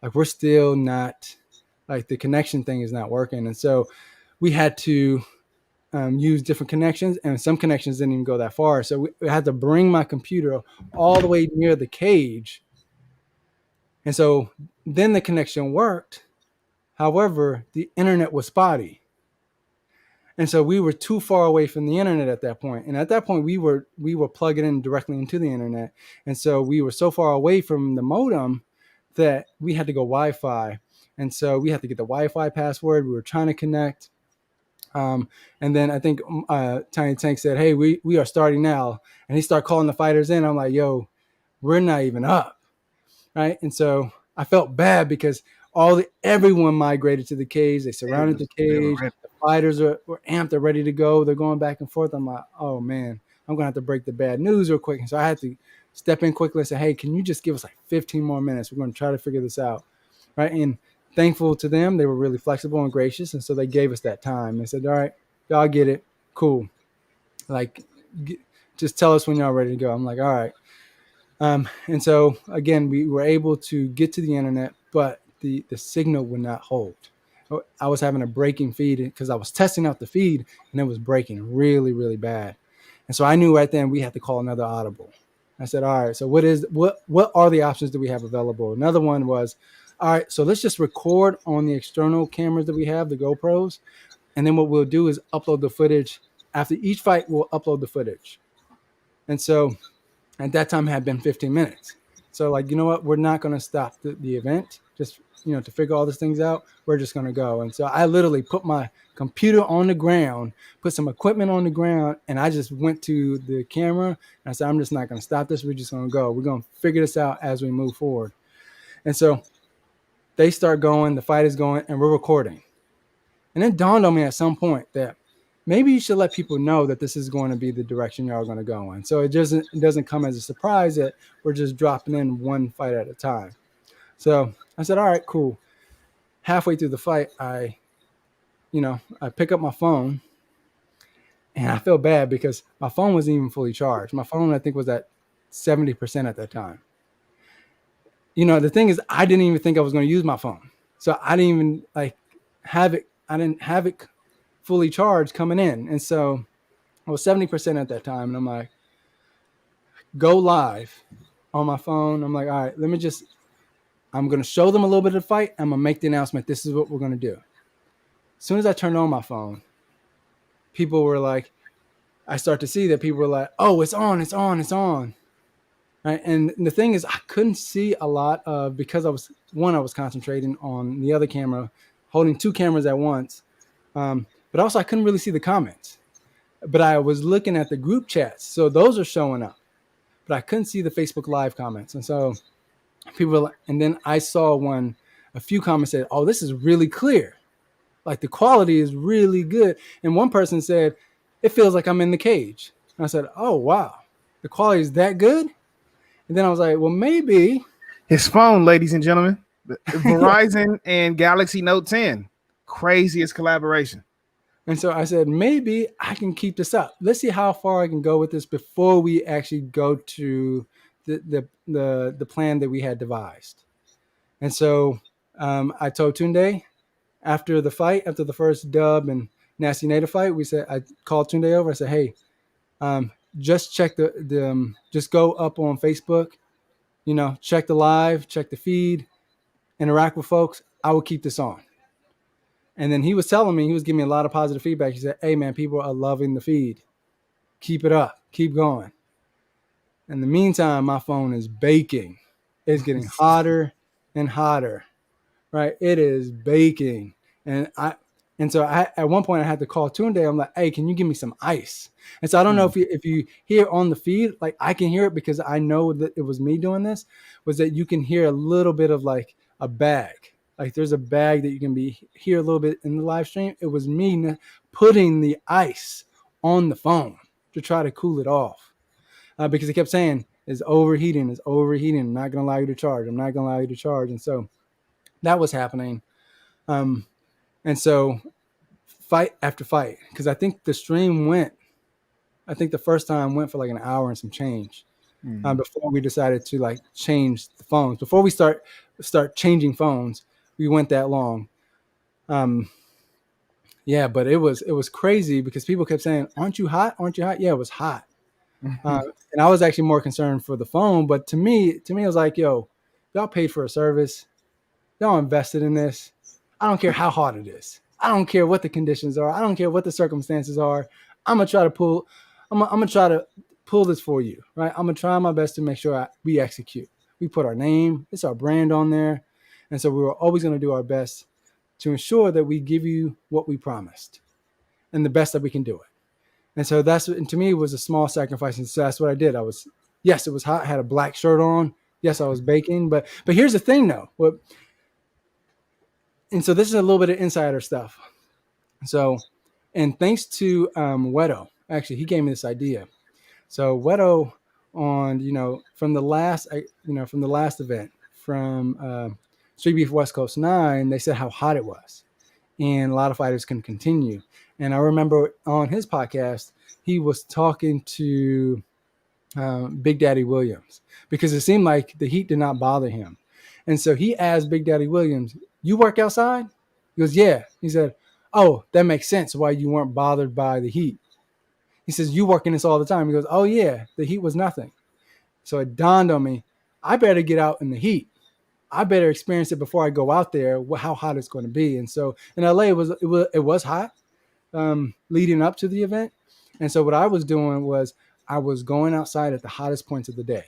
Like, we're still not, like, the connection thing is not working. And so we had to use different connections, and some connections didn't even go that far. So we had to bring my computer all the way near the cage. And so then the connection worked. However, the internet was spotty. And so we were too far away from the internet at that point. And at that point, we were plugging in directly into the internet. And so we were so far away from the modem that we had to go Wi-Fi. And so we had to get the Wi-Fi password. We were trying to connect. And then I think Tiny Tank said, hey, we are starting now. And he started calling the fighters in. I'm like, yo, we're not even up. Right. And so I felt bad because everyone migrated to the cage. They surrounded the cage. The fighters were amped. They're ready to go. They're going back and forth. I'm like, oh, man, I'm going to have to break the bad news real quick. And so I had to step in quickly and say, hey, can you just give us like 15 more minutes? We're going to try to figure this out. Right. And thankful to them, they were really flexible and gracious. And so they gave us that time. They said, all right, y'all get it. Cool. Like, just tell us when y'all ready to go. I'm like, all right. And so, again, we were able to get to the internet, but the signal would not hold. I was having a breaking feed because I was testing out the feed, and it was breaking really, really bad. And so I knew right then we had to call another audible. I said, all right, so what are the options that we have available? Another one was, all right, so let's just record on the external cameras that we have, the GoPros. And then what we'll do is upload the footage. After each fight, we'll upload the footage. And so at that time, it had been 15 minutes. So, like, you know what? We're not going to stop the event just, to figure all these things out. We're just going to go. And so I literally put my computer on the ground, put some equipment on the ground, and I just went to the camera. And I said, I'm just not going to stop this. We're just going to go. We're going to figure this out as we move forward. And so they start going, the fight is going, and we're recording. And it dawned on me at some point that maybe you should let people know that this is going to be the direction y'all are going to go in. So it doesn't come as a surprise that we're just dropping in one fight at a time. So I said, all right, cool. Halfway through the fight, I pick up my phone, and I feel bad because my phone wasn't even fully charged. My phone, I think, was at 70% at that time. The thing is, I didn't even think I was going to use my phone. So I didn't even have it. I didn't have it fully charged coming in. And so I was 70% at that time. And I'm like, go live on my phone. I'm like, all right, I'm going to show them a little bit of the fight. I'm going to make the announcement. This is what we're going to do. As soon as I turned on my phone, people were like, I start to see that people were like, oh, it's on, it's on, it's on. Right. And the thing is, I couldn't see a lot of, because I was concentrating on the other camera, holding two cameras at once. But also I couldn't really see the comments, but I was looking at the group chats. So those are showing up, but I couldn't see the Facebook Live comments. And so and then I saw a few comments said, oh, this is really clear. Like, the quality is really good. And one person said, it feels like I'm in the cage. And I said, oh, wow, the quality is that good? And then I was like, well, maybe. His phone, ladies and gentlemen, Verizon and Galaxy Note 10, craziest collaboration. And so I said, maybe I can keep this up. Let's see how far I can go with this before we actually go to the plan that we had devised. And so I told Tunde after the first Dub and Nasty Native fight, I called Tunde over. I said, hey, just check just go up on Facebook, check the live, check the feed, interact with folks. I will keep this on. And then he was telling me, he was giving me a lot of positive feedback. He said, hey, man, people are loving the feed. Keep it up. Keep going. In the meantime, my phone is baking. It's getting hotter and hotter, right? It is baking. And And so at one point I had to call Tunde. I'm like, hey, can you give me some ice? And so I don't know if you hear on the feed, like I can hear it because I know that it was me doing this, was that you can hear a little bit of like a bag. Like there's a bag that you can hear a little bit in the live stream. It was me putting the ice on the phone to try to cool it off. Because it kept saying, it's overheating. I'm not going to allow you to charge. I'm not going to allow you to charge. And so that was happening. And so fight after fight, because I think the stream the first time went for like an hour and some change before we decided to like change the phones. Before we start changing phones, we went that long. Yeah, but it was crazy because people kept saying, aren't you hot? Yeah, it was hot. And I was actually more concerned for the phone. But to me, it was like, yo, y'all paid for a service. Y'all invested in this. I don't care how hard it is. I don't care what the conditions are. I don't care what the circumstances are. I'm gonna try to pull this for you, right? I'm gonna try my best to make sure we execute. We put our name, it's our brand on there, and so we were always gonna do our best to ensure that we give you what we promised, and the best that we can do it. And so and to me, it was a small sacrifice, and so that's what I did. It was hot. I had a black shirt on. Yes, I was baking, but here's the thing, though. And so this is a little bit of insider stuff. So, and thanks to Wedo, actually, he gave me this idea. So Wedo from the last event from Streetbeefs Westcoast 9, they said how hot it was, and a lot of fighters can continue. And I remember on his podcast, he was talking to Big Daddy Williams because it seemed like the heat did not bother him. And so he asked Big Daddy Williams, you work outside? He goes, yeah. He said, oh, that makes sense why you weren't bothered by the heat. He says, you work in this all the time. He goes, oh, yeah, the heat was nothing. So it dawned on me, I better get out in the heat. I better experience it before I go out there, how hot it's going to be. And so in LA, it was hot leading up to the event. And so what I was doing was I was going outside at the hottest points of the day.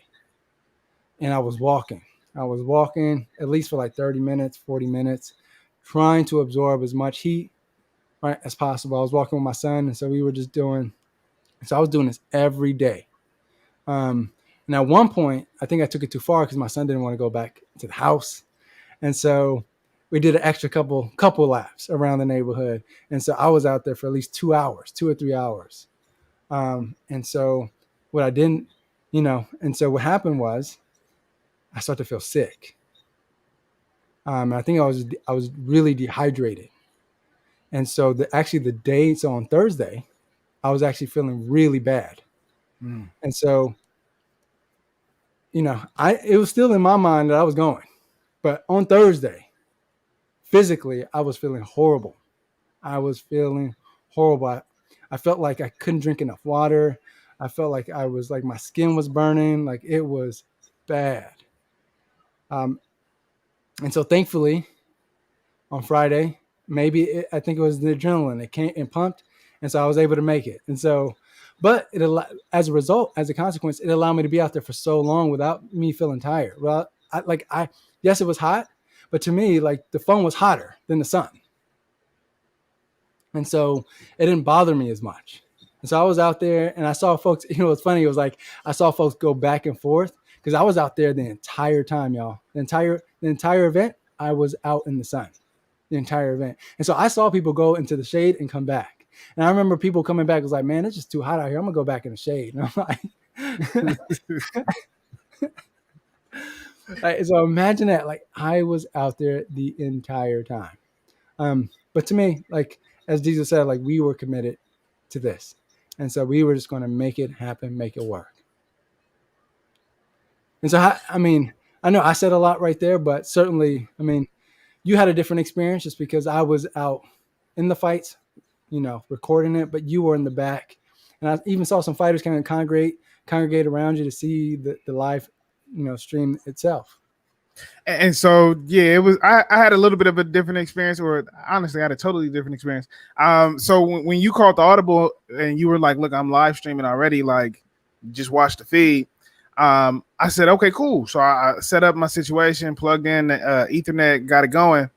And I was walking at least for like 30 minutes, 40 minutes, trying to absorb as much heat, right, as possible. I was walking with my son, and so I was doing this every day. And at one point, I think I took it too far because my son didn't want to go back to the house. And so we did an extra couple laps around the neighborhood. And so I was out there for at least 2 or 3 hours. And so what happened was I started to feel sick. I think I was really dehydrated. And so on Thursday, I was actually feeling really bad. And so, it was still in my mind that I was going, but on Thursday, physically, I was feeling horrible. I felt like I couldn't drink enough water. I felt like my skin was burning. Like it was bad. And so thankfully on Friday, I think it was the adrenaline. It came and pumped. And so I was able to make it. And so, but as a consequence, it allowed me to be out there for so long without me feeling tired. Well, yes, it was hot, but to me, like the phone was hotter than the sun. And so it didn't bother me as much. And so I was out there and I saw folks, what's funny, it was like, I saw folks go back and forth because I was out there the entire time, y'all. The entire event, I was out in the sun, the entire event. And so I saw people go into the shade and come back. And I remember people coming back, was like, man, it's just too hot out here. I'm gonna go back in the shade. And I'm like, so imagine that, like I was out there the entire time. But to me, like, as Jesus said, like we were committed to this. And so we were just going to make it happen, make it work. And so, I know I said a lot right there, but certainly, you had a different experience just because I was out in the fights, recording it, but you were in the back. And I even saw some fighters kind of congregate around you to see the live, stream itself. And so, yeah, it was. I had a little bit of a different experience, or honestly, I had a totally different experience. So when you called the audible and you were like, "Look, I'm live streaming already. Like, just watch the feed." I said, "Okay, cool." So I set up my situation, plugged in Ethernet, got it going.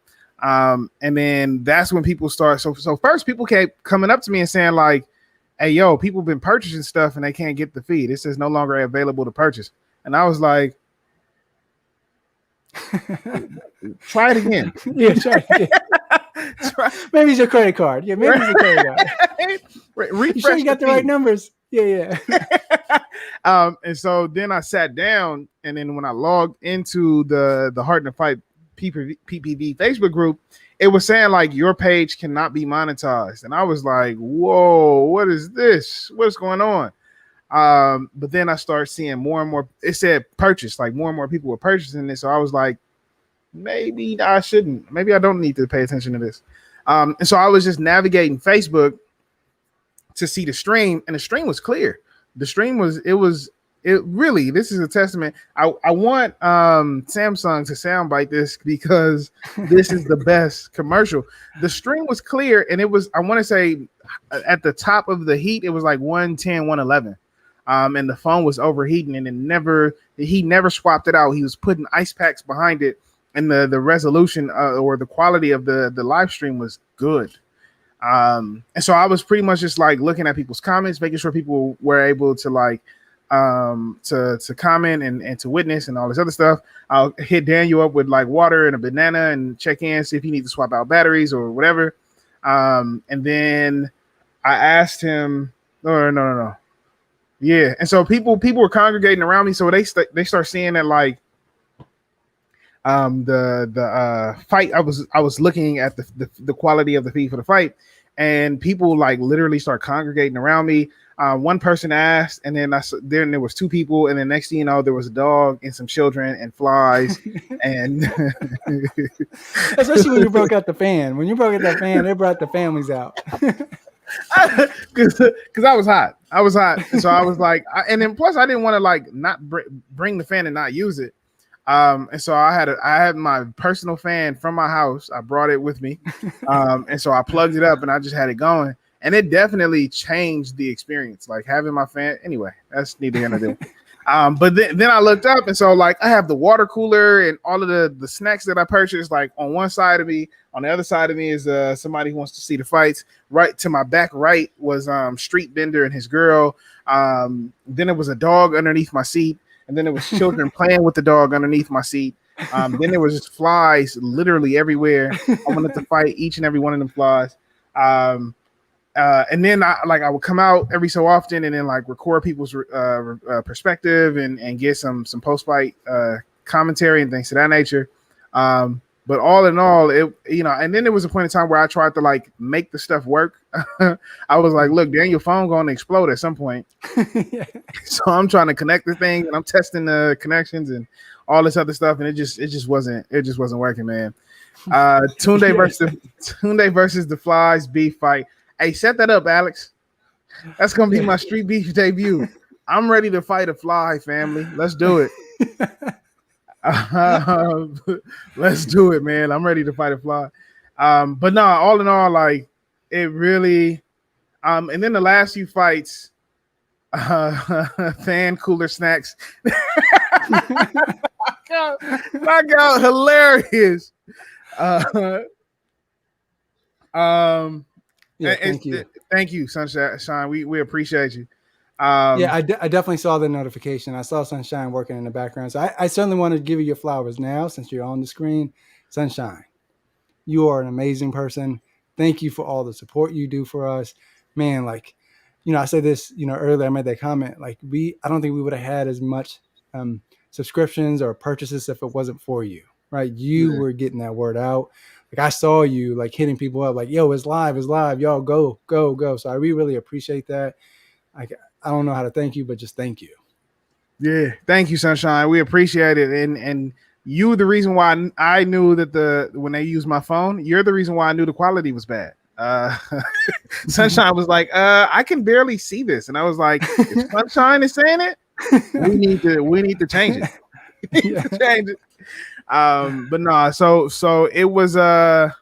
And then that's when people start. So first people kept coming up to me and saying like, "Hey, yo, people been purchasing stuff and they can't get the feed. It says no longer available to purchase." And I was like, "Try it again." Yeah, try it again. Maybe it's your credit card. Yeah, maybe it's your credit card. You sure you got the right numbers? Yeah. And so then I sat down, and then when I logged into the Heart and Fight PPV Facebook group, it was saying like your page cannot be monetized, and I was like, "Whoa, what is this? What's going on?" But then I started seeing more and more. It said purchase, like more and more people were purchasing it. So I was like, maybe I shouldn't. Maybe I don't need to pay attention to this. And so I was just navigating Facebook to see the stream, and the stream was clear. The stream was it really. This is a testament. I want Samsung to soundbite this because this is the best commercial. The stream was clear, and it was, I want to say, at the top of the heat, it was like 110, 111. And the phone was overheating, and he never swapped it out. He was putting ice packs behind it, and the resolution or the quality of the live stream was good. And so I was pretty much just like looking at people's comments, making sure people were able to like to comment and to witness and all this other stuff. I'll hit Daniel up with like water and a banana and check in, see if he needs to swap out batteries or whatever. And then I asked him, no. Yeah. And so people were congregating around me. So they start seeing that like the fight. I was looking at the quality of the feed for the fight, and people like literally start congregating around me. One person asked, and then then there was two people, and then next thing you know, there was a dog and some children and flies, and especially when you broke out the fan. When you broke out that fan, they brought the families out. Because I was hot. And so I was like, and then plus I didn't want to like not bring the fan and not use it. And so I had my personal fan from my house. I brought it with me. And so I plugged it up and I just had it going, and it definitely changed the experience. Like having my fan. Anyway, that's neither here nor there. But then I looked up, and so like I have the water cooler and all of the snacks that I purchased. Like on one side of me, on the other side of me is somebody who wants to see the fights. Right to my back right was Street Bender and his girl. Then there was a dog underneath my seat, and then there was children playing with the dog underneath my seat. Then there was just flies literally everywhere. I wanted to fight each and every one of them flies. And then I would come out every so often and then like record people's perspective and get some post-fight commentary and things of that nature. But all in all, and then there was a point in time where I tried to like make the stuff work. I was like, look, Daniel, your phone going to explode at some point. Yeah. So I'm trying to connect the thing, and I'm testing the connections and all this other stuff. And it just wasn't working, man. Tunde versus the Flies beef fight. Hey, set that up, Alex. That's going to be my Street Beef debut. I'm ready to fight a fly, family. Let's do it. Let's do it, man. I'm ready to fight a fly. But no, all in all, like it really and then the last few fights, fan cooler snacks. My God, hilarious. Yeah, thank you. Thank you, Sunshine. We appreciate you. I definitely saw the notification. I saw Sunshine working in the background. So I certainly want to give you your flowers now since you're on the screen. Sunshine, you are an amazing person. Thank you for all the support you do for us. Man, like, I said this, earlier I made that comment. Like I don't think we would have had as much subscriptions or purchases if it wasn't for you, right? You were getting that word out. Like I saw you like hitting people up like, yo, it's live. Y'all go. So I really appreciate that. I don't know how to thank you, but just thank you. Yeah. Thank you, Sunshine. We appreciate it. And you, the reason why I knew that when they used my phone, you're the reason why I knew the quality was bad. Sunshine was like, I can barely see this. And I was like, if Sunshine is saying it, we need to change it. We need to change it. But no, so it was there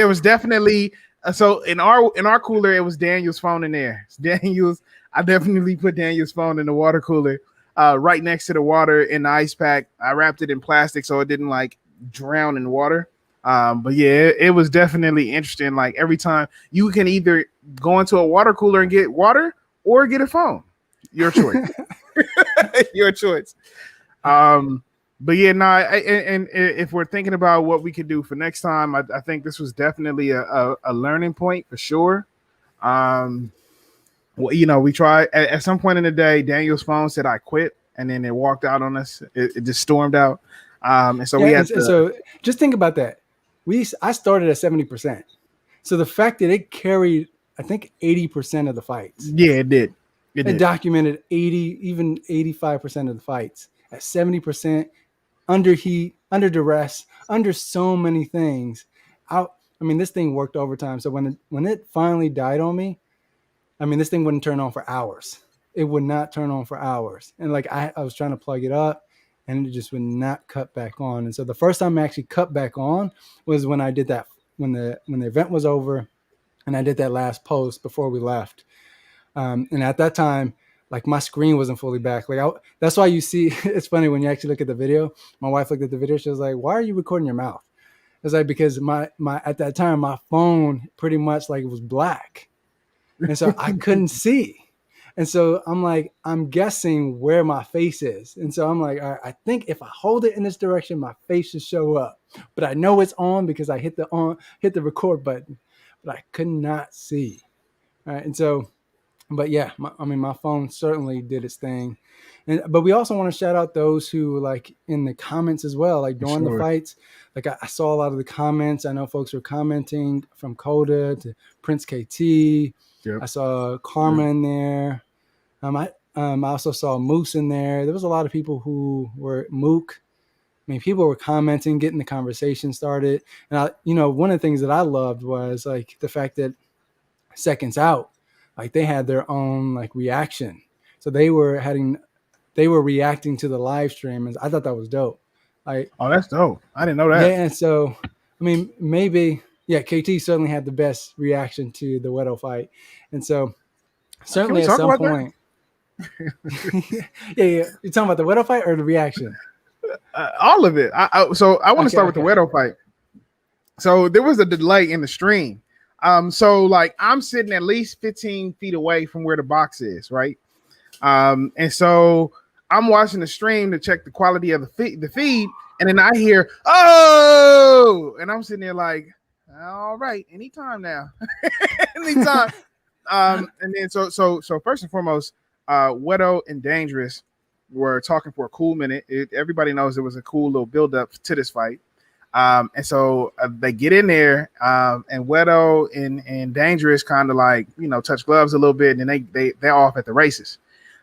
was definitely so in our cooler it was Daniel's phone in there. I definitely put Daniel's phone in the water cooler right next to the water in the ice pack. I wrapped it in plastic so it didn't like drown in water. But yeah, it was definitely interesting. Like every time you can either go into a water cooler and get water or get a phone. Your choice. Your choice. But yeah, no, and if we're thinking about what we could do for next time, I think this was definitely a learning point for sure. Well, you know, we tried at some point in the day, Daniel's phone said I quit, and then it walked out on us. It just stormed out. And so we had to, so just think about that. I started at 70%. So the fact that it carried, I think 80% of the fights. Yeah, it did. It documented 80, even 85% of the fights at 70%, under heat, under duress, under so many things. I mean, this thing worked overtime. So when it finally died on me, I mean, this thing wouldn't turn on for hours. It would not turn on for hours. And like I was trying to plug it up and it just would not cut back on. And so the first time I actually cut back on was when I did that, when the event was over and I did that last post before we left. And at that time, like my screen wasn't fully back. Like that's why you see, it's funny when you actually look at the video. My wife looked at the video. She was like, "Why are you recording your mouth?" It's like, because my at that time, my phone pretty much like it was black. And so I couldn't see. And so I'm like, I'm guessing where my face is. And so I'm like, all right, I think if I hold it in this direction, my face should show up. But I know it's on because I hit the record button, but I could not see. All right. And so, but yeah, my phone certainly did its thing. But we also want to shout out those who like in the comments as well, like during the fights. Like I saw a lot of the comments. I know folks were commenting from Coda to Prince KT. Yep. I saw Karma in there. I also saw Moose in there. There was a lot of people who were Mook. I mean, people were commenting, getting the conversation started. And one of the things that I loved was like the fact that Seconds Out, like they had their own like reaction. So they were reacting to the live stream, and I thought that was dope. Like, oh, that's dope. I didn't know that. Yeah, and so I mean, maybe. Yeah, KT certainly had the best reaction to the Wedo fight. And so certainly at some point. yeah. You're talking about the Wedo fight or the reaction? All of it. So I want to start with the Wedo fight. So there was a delay in the stream. So like I'm sitting at least 15 feet away from where the box is, right? And so I'm watching the stream to check the quality of the feed, and then I hear, "Oh!" and I'm sitting there like, all right, anytime now. Anytime. And then so first and foremost, Wedo and Dangerous were talking for a cool minute. Everybody knows it was a cool little build up to this fight. And so they get in there, and Wedo and Dangerous kind of like, touch gloves a little bit, and then they're off at the races.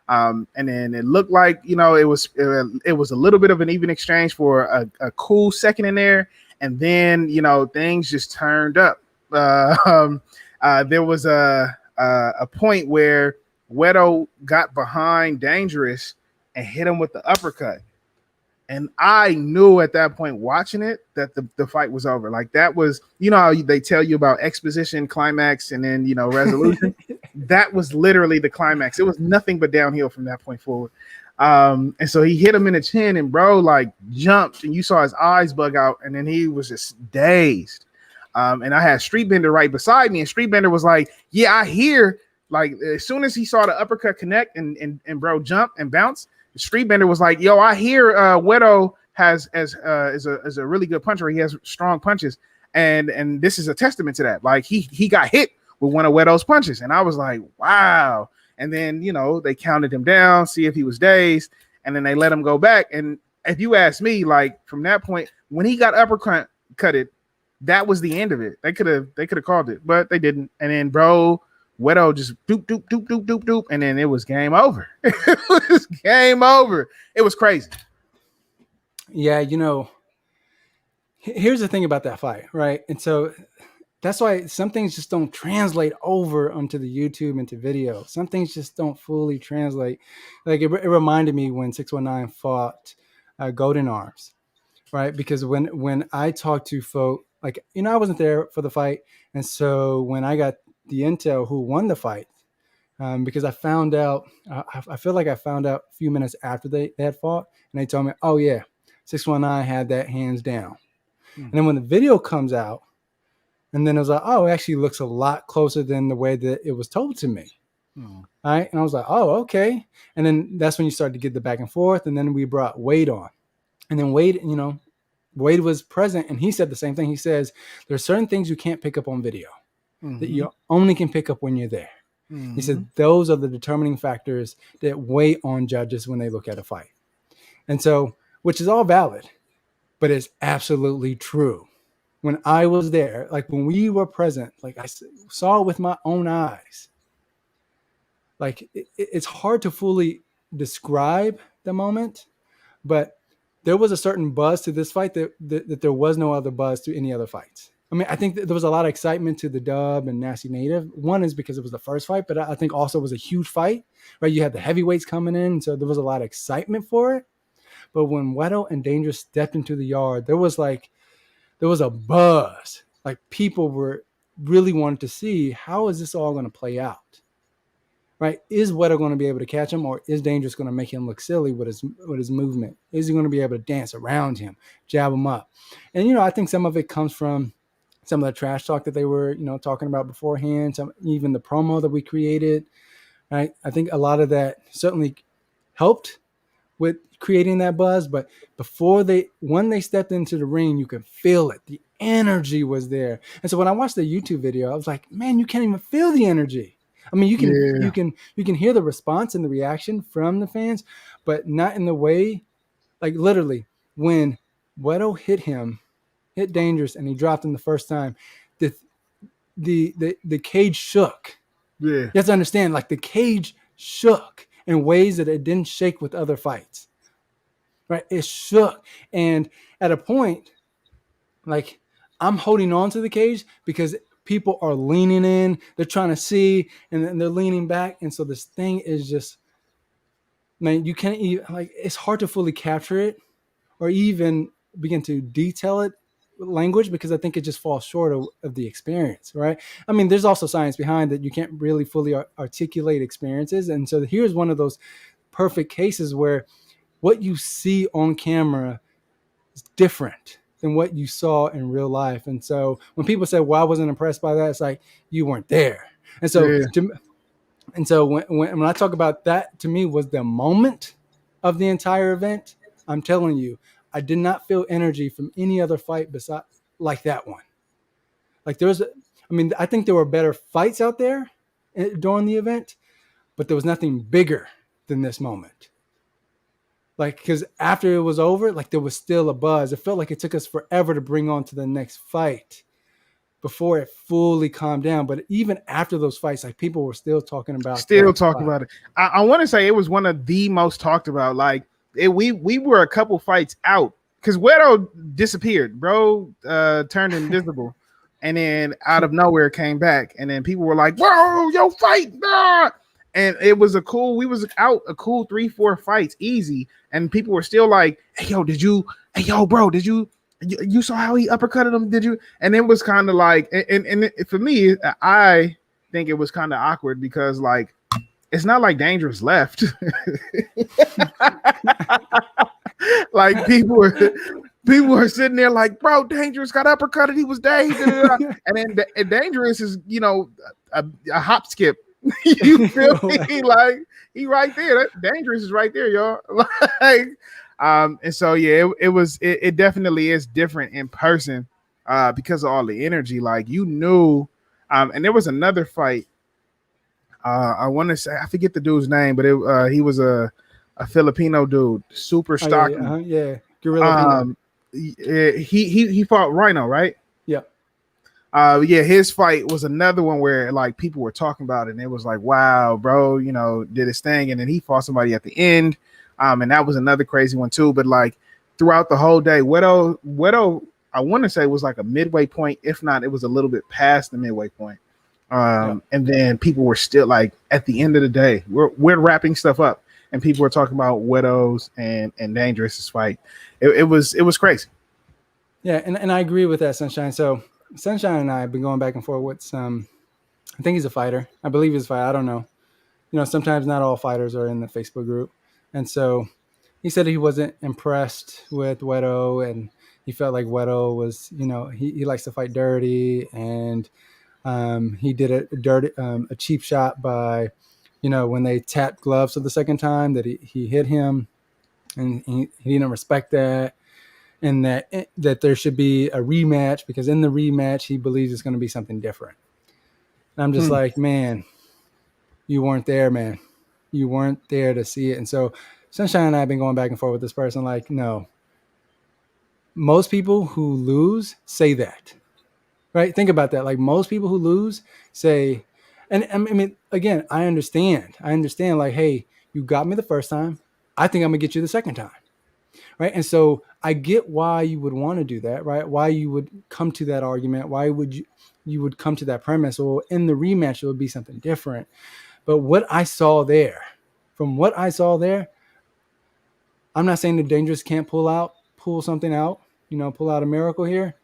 And then it looked like, it was a little bit of an even exchange for a cool second in there. And then, things just turned up. There was a point where Wedo got behind Dangerous and hit him with the uppercut. And I knew at that point watching it that the fight was over. Like that was, how they tell you about exposition, climax, and then, resolution. That was literally the climax. It was nothing but downhill from that point forward. And so he hit him in the chin, and bro like jumped, and you saw his eyes bug out, and then he was just dazed. And I had Streetbender right beside me, and Streetbender was like, "Yeah, I hear." Like as soon as he saw the uppercut connect and bro jump and bounce, Streetbender was like, "Yo, I hear Wedo is a really good puncher. He has strong punches, and this is a testament to that. Like he got hit with one of Wedo's punches." And I was like, "Wow." And then, they counted him down, see if he was dazed, and then they let him go back. And if you ask me, like from that point, when he got uppercutted, that was the end of it. They could have called it, but they didn't. And then, bro, Wedo just doop, doop, doop, doop, doop, doop, and then it was game over. It was game over. It was crazy. Yeah, here's the thing about that fight, right? And so that's why some things just don't translate over onto the YouTube into video. Some things just don't fully translate. Like it reminded me when 619 fought Golden Arms, right? Because when I talked to folk, like, I wasn't there for the fight. And so when I got the intel who won the fight, because I found out, I feel like I found out a few minutes after they had fought, and they told me, "Oh yeah, 619 had that hands down. Hmm. And then when the video comes out, and then it was like, oh, it actually looks a lot closer than the way that it was told to me. Hmm. All right. And I was like, oh, okay. And then that's when you start to get the back and forth. And then we brought Wade on. And then Wade, Wade was present, and he said the same thing. He says, there are certain things you can't pick up on video that you only can pick up when you're there. He said those are the determining factors that weigh on judges when they look at a fight. And so, which is all valid, but it's absolutely true. When I was there, like when we were present, like I saw it with my own eyes, like it's hard to fully describe the moment, but there was a certain buzz to this fight that there was no other buzz to any other fights. I mean, I think there was a lot of excitement to the Dub and Nasty Native. One is because it was the first fight, but I think also it was a huge fight, right? You had the heavyweights coming in, so there was a lot of excitement for it. But when Weddle and Dangerous stepped into the yard, there was a buzz. Like people were really wanting to see, how is this all going to play out? Right? Is Weddle going to be able to catch him, or is Dangerous going to make him look silly with his movement? Is he going to be able to dance around him, jab him up? And, I think some of it comes from some of the trash talk that they were, talking about beforehand, even the promo that we created, right? I think a lot of that certainly helped with creating that buzz, but when they stepped into the ring, you could feel it. The energy was there. And so when I watched the YouTube video, I was like, man, you can't even feel the energy. I mean, you can hear the response and the reaction from the fans, but not in the way, like literally when Weddle hit Dangerous, and he dropped him the first time, the cage shook. Yeah. You have to understand, like the cage shook in ways that it didn't shake with other fights. Right? It shook. And at a point, like I'm holding on to the cage because people are leaning in, they're trying to see, and then they're leaning back. And so this thing is just, man, you can't even, like, it's hard to fully capture it or even begin to detail it with language, because I think it just falls short of the experience, right? I mean, there's also science behind that. You can't really fully articulate experiences. And so here's one of those perfect cases where what you see on camera is different than what you saw in real life. And so when people say, well, I wasn't impressed by that, it's like, you weren't there. And so, when I talk about that, to me was the moment of the entire event. I'm telling you, I did not feel energy from any other fight besides like that one. Like I think there were better fights out there during the event, but there was nothing bigger than this moment. Like, because after it was over, like there was still a buzz. It felt like it took us forever to bring on to the next fight before it fully calmed down. But even after those fights, like people were still talking about it. I want to say it was one of the most talked about. Like we were a couple fights out because Weddle disappeared, bro, turned invisible, and then out of nowhere came back, and then people were like, "Whoa, yo, fight!" Nah! And it was we was out a cool 3-4 fights easy, and people were still like, "Hey, yo, bro, did you saw how he uppercutted him? Did you?" And it was kind of like, and for me, I think it was kind of awkward because like it's not like Dangerous left. Like people were sitting there like, "Bro, Dangerous got uppercutted. He was dead." And then Dangerous is a hop skip. You feel me? Like he right there. Dangerous is right there, y'all. Like, and so yeah, it definitely is different in person because of all the energy. Like you knew, and there was another fight. I want to say I forget the dude's name, but he was a Filipino dude, super stocky. Gorilla. He fought Rhino, right? Yeah. His fight was another one where like people were talking about it, and it was like, wow, bro, did his thing, and then he fought somebody at the end, and that was another crazy one too. But like throughout the whole day, Weddle, I want to say was like a midway point, if not, it was a little bit past the midway point. And then people were still like, at the end of the day, we're wrapping stuff up, and people were talking about Weddle's and Dangerous's fight. It was crazy. Yeah, and I agree with that, Sunshine. So Sunshine and I have been going back and forth with some. I think he's a fighter. I believe he's a fighter. I don't know. Sometimes not all fighters are in the Facebook group, and so he said he wasn't impressed with Wedo, and he felt like Wedo was, he likes to fight dirty, and he did a cheap shot by, when they tapped gloves for the second time, that he hit him, and he didn't respect that, and that there should be a rematch, because in the rematch he believes it's going to be something different. And I'm just like, man, you weren't there, man. You weren't there to see it. And so Sunshine and I have been going back and forth with this person, like, no. Most people who lose say that, right? Think about that. Like, most people who lose say, and I mean, again, I understand, like, hey, you got me the first time. I think I'm gonna get you the second time. Right. And so I get why you would want to do that, right? Why you would come to that argument. Why would you would come to that premise? Or in the rematch, it would be something different. But what I saw there, I'm not saying the Dangerous can't pull something out, pull out a miracle here.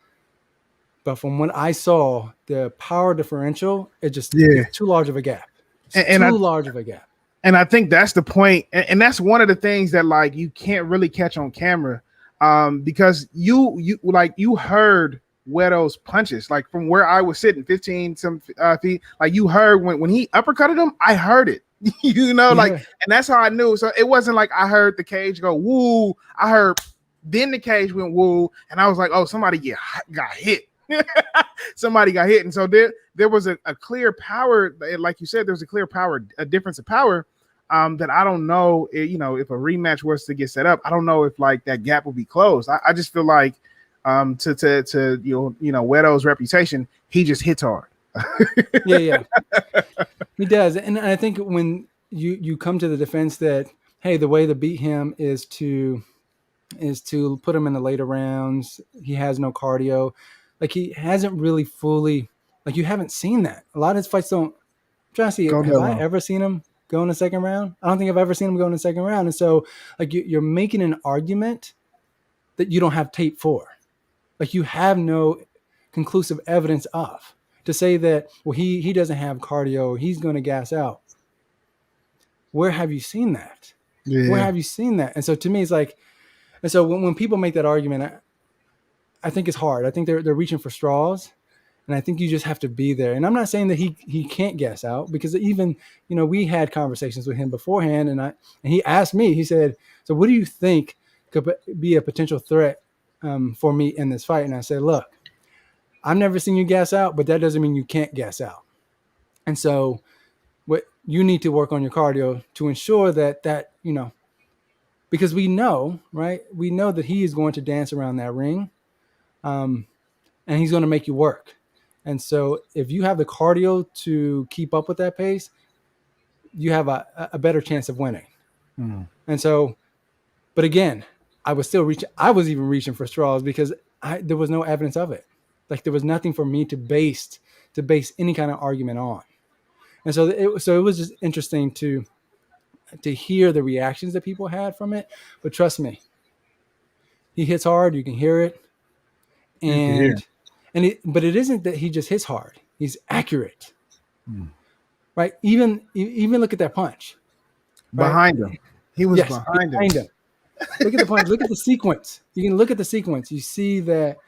But from what I saw, the power differential, it's too large of a gap. Large of a gap. And I think that's the point. And that's one of the things that, like, you can't really catch on camera, because you heard Wedo's punches, like, from where I was sitting 15 some feet. Like, you heard when he uppercutted him, I heard it. Like, and that's how I knew. So it wasn't like I heard the cage go woo. I heard then the cage went woo, and I was like, oh, somebody got hit. Somebody got hit. And so there was a clear power, like you said, there's a difference of power, that I don't know, if a rematch was to get set up, I don't know if, like, that gap will be closed. I just feel like, to Wedo's reputation, he just hits hard. Yeah, he does. And I think when you come to the defense that, hey, the way to beat him is to put him in the later rounds, he has no cardio. Like, he hasn't really fully, like, you haven't seen that. A lot of his fights don't. I'm trying to see, have I ever seen him go in the second round? I don't think I've ever seen him go in the second round. And so, like, you're making an argument that you don't have tape for. Like, you have no conclusive evidence of, to say that, well, he doesn't have cardio, he's going to gas out. Where have you seen that? Yeah. Where have you seen that? And so to me, it's like, and so when people make that argument, I think it's hard. I think they're reaching for straws, and I think you just have to be there. And I'm not saying that he can't gas out, because even, we had conversations with him beforehand, and he asked me, he said, so what do you think could be a potential threat for me in this fight? And I said, look, I've never seen you gas out, but that doesn't mean you can't gas out. And so what you need to work on your cardio to ensure that, because we know, right? We know that he is going to dance around that ring. And he's going to make you work. And so if you have the cardio to keep up with that pace, you have a better chance of winning. Mm. And so, but again, I was even reaching for straws, because there was no evidence of it. Like, there was nothing for me to base any kind of argument on. And so it was just interesting to hear the reactions that people had from it. But trust me, he hits hard. You can hear it. But it isn't that he just hits hard. He's accurate, right? Even look at that punch. Right? Behind him. He was behind him. Look at the punch. Look at the sequence. You can look at the sequence. You see that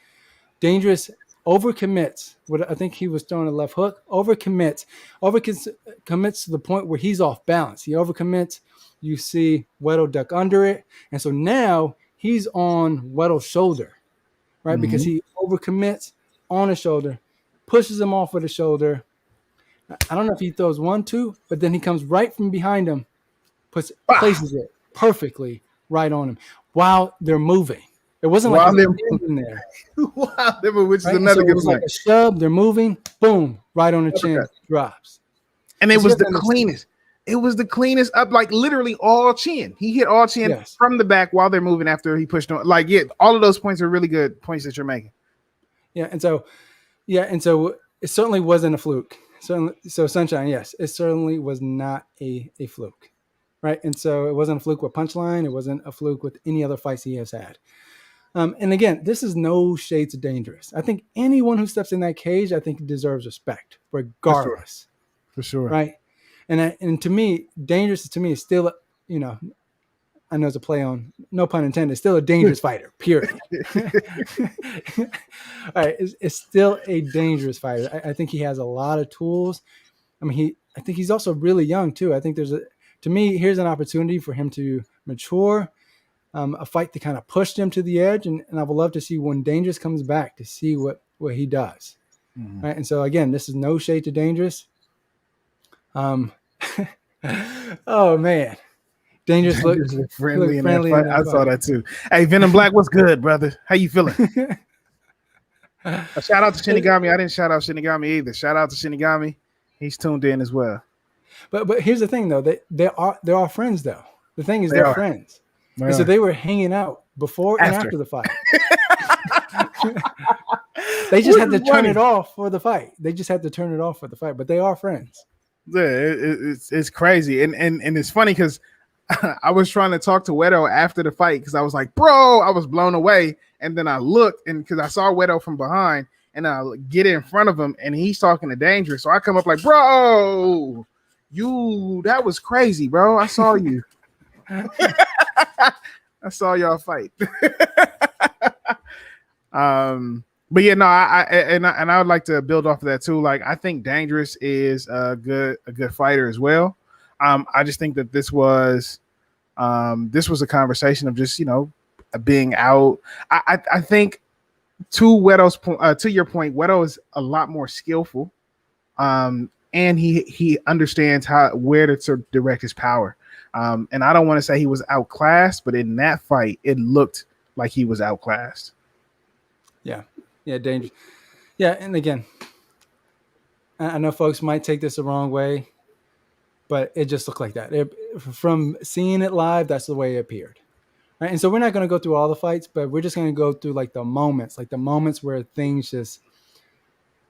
Dangerous overcommits. What I think he was throwing a left hook. Overcommits to the point where he's off balance. He overcommits. You see Wedo duck under it, and so now he's on Wedo's shoulder. Right, mm-hmm. Because he overcommits on his shoulder, pushes him off with his shoulder. I don't know if he throws 1-2, but then he comes right from behind him, places it perfectly right on him while they're moving. It wasn't like they're in there. Wow, which is another good point. Like a shove, they're moving, boom, right on the chin, drops. And it was the cleanest. It was the cleanest up, like literally all chin. He hit all chin from the back while they're moving after he pushed on. Like, all of those points are really good points that you're making. And so it certainly wasn't a fluke. So Sunshine, yes, it certainly was not a fluke, right? And so it wasn't a fluke with Punchline. It wasn't a fluke with any other fights he has had. And again, this is no shades of Dangerous. I think anyone who steps in that cage, I think deserves respect, regardless. For sure. Right. And to me, Dangerous is still, I know it's a play on, no pun intended, still a dangerous fighter, period. All right. It's still a dangerous fighter. I think he has a lot of tools. I mean, I think he's also really young too. I think to me, here's an opportunity for him to mature, a fight that kind of pushed him to the edge. And I would love to see when Dangerous comes back to see what he does. Mm-hmm. Right. And so again, this is no shade to Dangerous. Oh man. Dangerous look friendly in that fight. I saw that too. Hey, Venom Black, what's good, brother? How you feeling? A shout out to Shinigami. I didn't shout out Shinigami either. Shout out to Shinigami. He's tuned in as well. But here's the thing though, they're all friends though. The thing is they're friends. And so they were hanging out before and after the fight. They just had to turn it off for the fight. But they are friends. Yeah, it's crazy. And it's funny because I was trying to talk to Wedo after the fight because I was like, bro, I was blown away. And then I looked, and because I saw Wedo from behind, and I get in front of him, and he's talking to Dangerous. So I come up like, bro, that was crazy, bro. I saw you. I saw y'all fight. But yeah, no, I would like to build off of that too. Like, I think Dangerous is a good fighter as well. I just think that this was a conversation of just, being out. I think to Wedo's to your point, Wedo is a lot more skillful, and he understands where to direct his power. And I don't want to say he was outclassed, but in that fight, it looked like he was outclassed. Yeah, Dangerous. Yeah, and again, I know folks might take this the wrong way, but it just looked like that. From seeing it live, that's the way it appeared. Right? And so we're not going to go through all the fights, but we're just going to go through the moments where things just,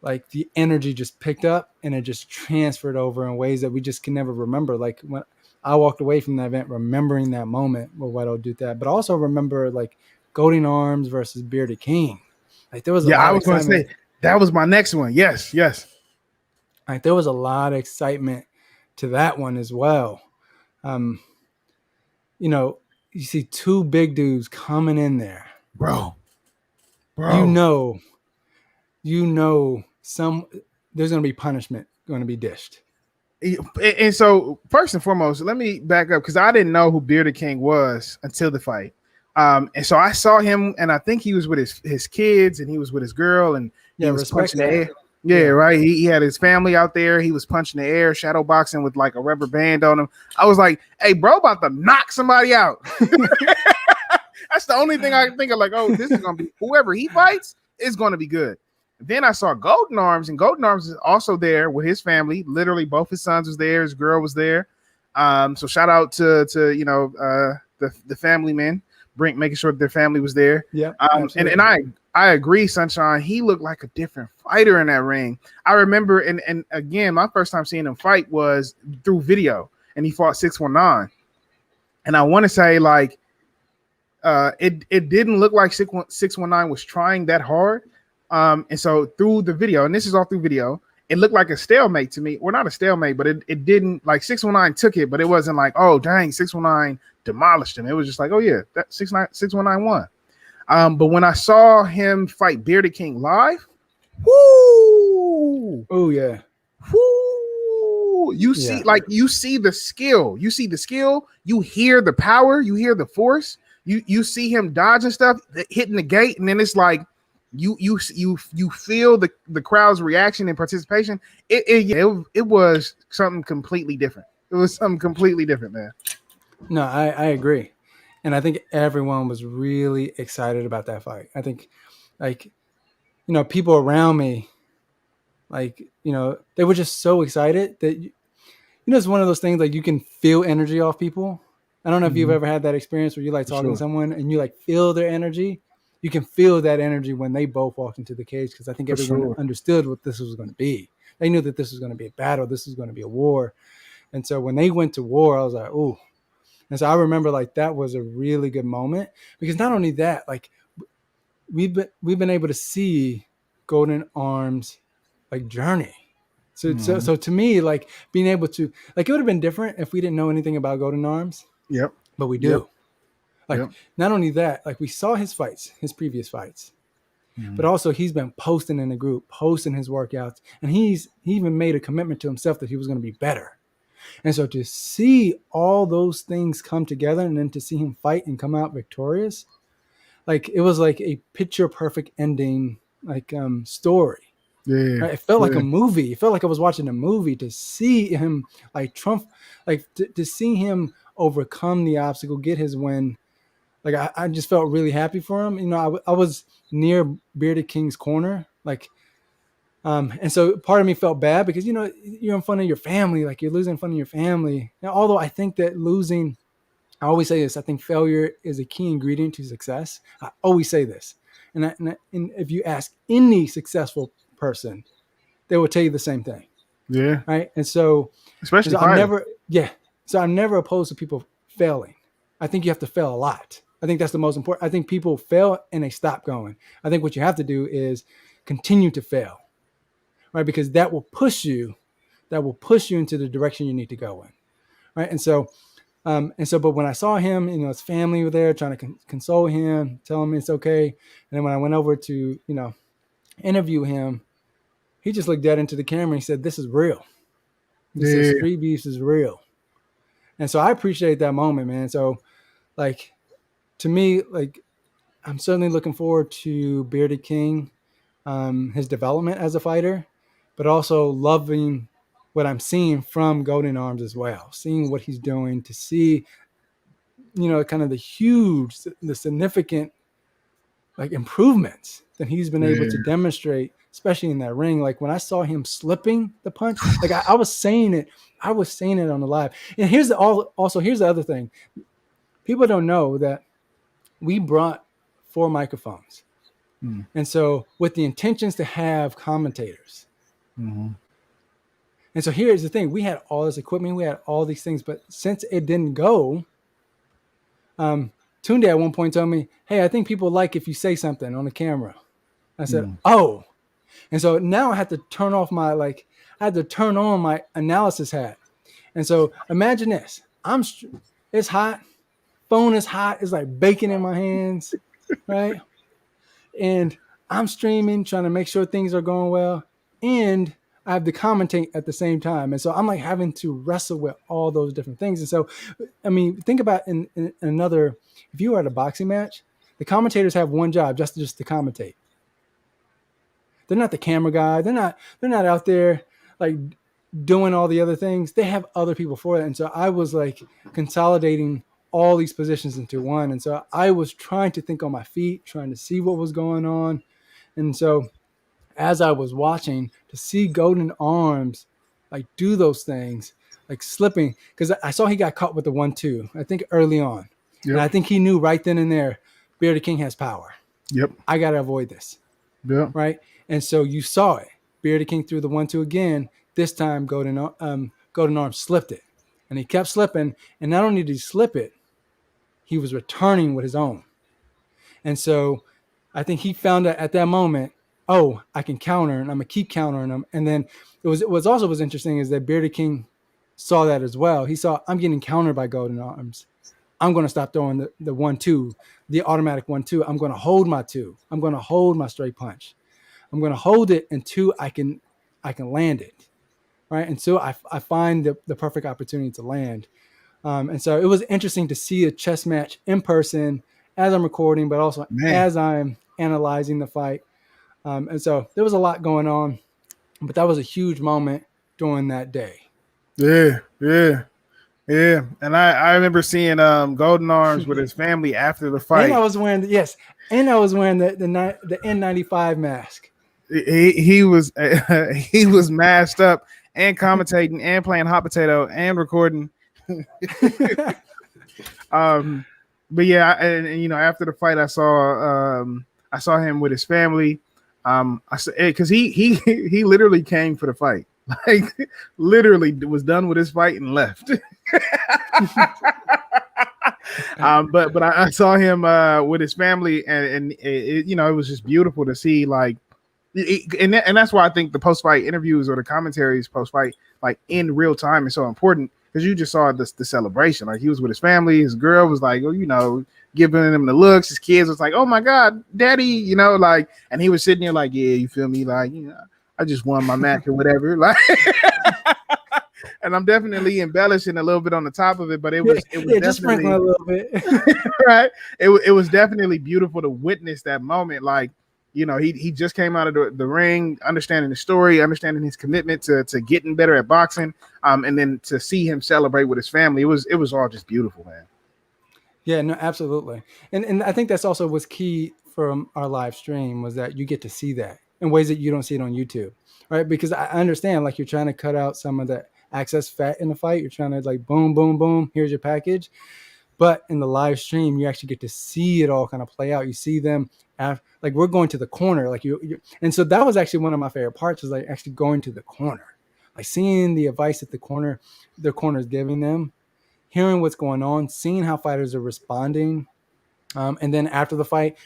like the energy just picked up and it just transferred over in ways that we just can never remember. Like when I walked away from that event, remembering that moment where Wedo did that, but also remember Golden Arms versus Bearded King. There was I was going to say that was my next one. Yes. There was a lot of excitement to that one as well. You see two big dudes coming in there, bro. There's going to be punishment going to be dished. And so first and foremost, let me back up because I didn't know who Bearded King was until the fight. And so I saw him, and I think he was with his kids, and he was with his girl, and he was punching the air. Yeah, right. He had his family out there. He was punching the air, shadow boxing with a rubber band on him. I was like, "Hey, bro, about to knock somebody out." That's the only thing I can think of. This is gonna be whoever he fights is gonna be good. Then I saw Golden Arms, and Golden Arms is also there with his family. Literally, both his sons was there. His girl was there. So shout out to the family men. Making sure that their family was there. Yeah. And I agree, Sunshine. He looked like a different fighter in that ring. I remember, and again, my first time seeing him fight was through video, and he fought 619. And I want to say it didn't look like 619 was trying that hard. And so through the video, and this is all through video, it looked like a stalemate to me. Well, not a stalemate, but it didn't 619 took it, but it wasn't oh dang, 619 demolished him. It was just oh yeah, that 619 won. But when I saw him fight Bearded King live, whoo! Oh yeah. Whoo! You see the skill. You see the skill, you hear the power, you hear the force, you see him dodging stuff, hitting the gate, and then it's you feel the crowd's reaction and participation. It was something completely different. It was something completely different, man. No, I agree. And I think everyone was really excited about that fight. I think people around me, they were just so excited that, it's one of those things you can feel energy off people. I don't know if you've ever had that experience where you talking to someone and you feel their energy. You can feel that energy when they both walked into the cage because I think everyone understood what this was going to be. They knew that this was going to be a battle. This was going to be a war. And so when they went to war, I was like, ooh. And so I remember that was a really good moment because not only that, we've been able to see Golden Arms journey. So to me, being able to it would have been different if we didn't know anything about Golden Arms. Yep. But we do. Like, not only that, like we saw his fights, his previous fights, but also he's been posting in the group, posting his workouts, and he even made a commitment to himself that he was going to be better. And so to see all those things come together and then to see him fight and come out victorious, like it was like a picture perfect ending, like story. Yeah, right? It felt like a movie. It felt like I was watching a movie to see him like Trump, like to see him overcome the obstacle, get his win. Like I just felt really happy for him. You know, I was near Bearded King's corner, like, and so part of me felt bad because, you know, you're in front of your family, like you're losing in front of your family. Now, although I think that losing, I always say this, I think failure is a key ingredient to success. I always say this. And if you ask any successful person, they will tell you the same thing. Yeah. Right. And so, especially I'm never opposed to people failing. I think you have to fail a lot. I think that's the most important. I think people fail and they stop going. I think what you have to do is continue to fail, right? Because that will push you into the direction you need to go in. Right. And so, but when I saw him, you know, his family were there trying to console him, tell him it's okay. And then when I went over to, you know, interview him, he just looked dead into the camera and he said, "This is real. He said, Streetbeefs is real." And so I appreciate that moment, man. So like, to me, like, I'm certainly looking forward to Bearded King, his development as a fighter, but also loving what I'm seeing from Golden Arms as well, seeing what he's doing, to see, you know, kind of the significant like improvements that he's been able to demonstrate, especially in that ring. Like when I saw him slipping the punch, like I was saying it on the live. And here's the other thing. People don't know that we brought 4 microphones. And so with the intentions to have commentators. And so here's the thing. We had all this equipment. We had all these things. But since it didn't go, Tunde at one point told me, "Hey, I think people like if you say something on the camera." I said, "Oh." And so now I had to turn on my analysis hat. And so imagine this. It's hot. Phone is hot. It's like bacon in my hands, right? And I'm streaming, trying to make sure things are going well. And I have to commentate at the same time. And so I'm like having to wrestle with all those different things. And so, I mean, think about in another, if you were at a boxing match, the commentators have one job, just to commentate. They're not the camera guy. They're not out there like doing all the other things. They have other people for it. And so I was like consolidating all these positions into one. And so I was trying to think on my feet, trying to see what was going on. And so as I was watching, to see Golden Arms like do those things, like slipping, because I saw he got caught with the 1-2, I think early on. Yep. And I think he knew right then and there, Bearded King has power. Yep. I got to avoid this. Yeah. Right. And so you saw it. Bearded King threw the 1-2 again. This time Golden Arms slipped it. And he kept slipping. And not only did he slip it, he was returning with his own. And so I think he found out at that moment, oh, I can counter, and I'm going to keep countering him. And then what was interesting is that Bearded King saw that as well. He saw, I'm getting countered by Golden Arms. I'm going to stop throwing the 1-2, the automatic 1-2. I'm going to hold my 2. I'm going to hold my straight punch. I'm going to hold it until I can land it. Right. And so I find the perfect opportunity to land. And so it was interesting to see a chess match in person as I'm recording, but also as I'm analyzing the fight. And so there was a lot going on, but that was a huge moment during that day. Yeah. And I remember seeing Golden Arms with his family after the fight. And I was wearing the N95 mask. He was masked up and commentating and playing hot potato and recording. But yeah, and you know, after the fight, I saw him with his family. Because he literally came for the fight, like literally was done with his fight and left. But I saw him with his family, and it, you know, it was just beautiful to see, like, and that's why I think the post-fight interviews or the commentaries post-fight, like in real time, is so important, because you just saw the celebration. Like he was with his family, his girl was like, oh, you know, giving him the looks. His kids was like, oh my god, daddy, you know, like, and he was sitting there like, yeah, you feel me, like, you know, I just won my match or whatever, like. And I'm definitely embellishing a little bit on the top of it, but it was just sprinkling a little bit. Right. It was definitely beautiful to witness that moment. Like, you know, he just came out of the ring, understanding the story, understanding his commitment to getting better at boxing, and then to see him celebrate with his family. It was all just beautiful, man. Yeah, no, absolutely. And I think that's also what's key from our live stream was that you get to see that in ways that you don't see it on YouTube, right? Because I understand, like, you're trying to cut out some of the excess fat in the fight. You're trying to, like, boom, boom, boom, here's your package. But in the live stream, you actually get to see it all kind of play out. You see them like we're going to the corner, like you. And so that was actually one of my favorite parts, was like actually going to the corner, like seeing the advice that the corner is giving them, hearing what's going on, seeing how fighters are responding, and then after the fight,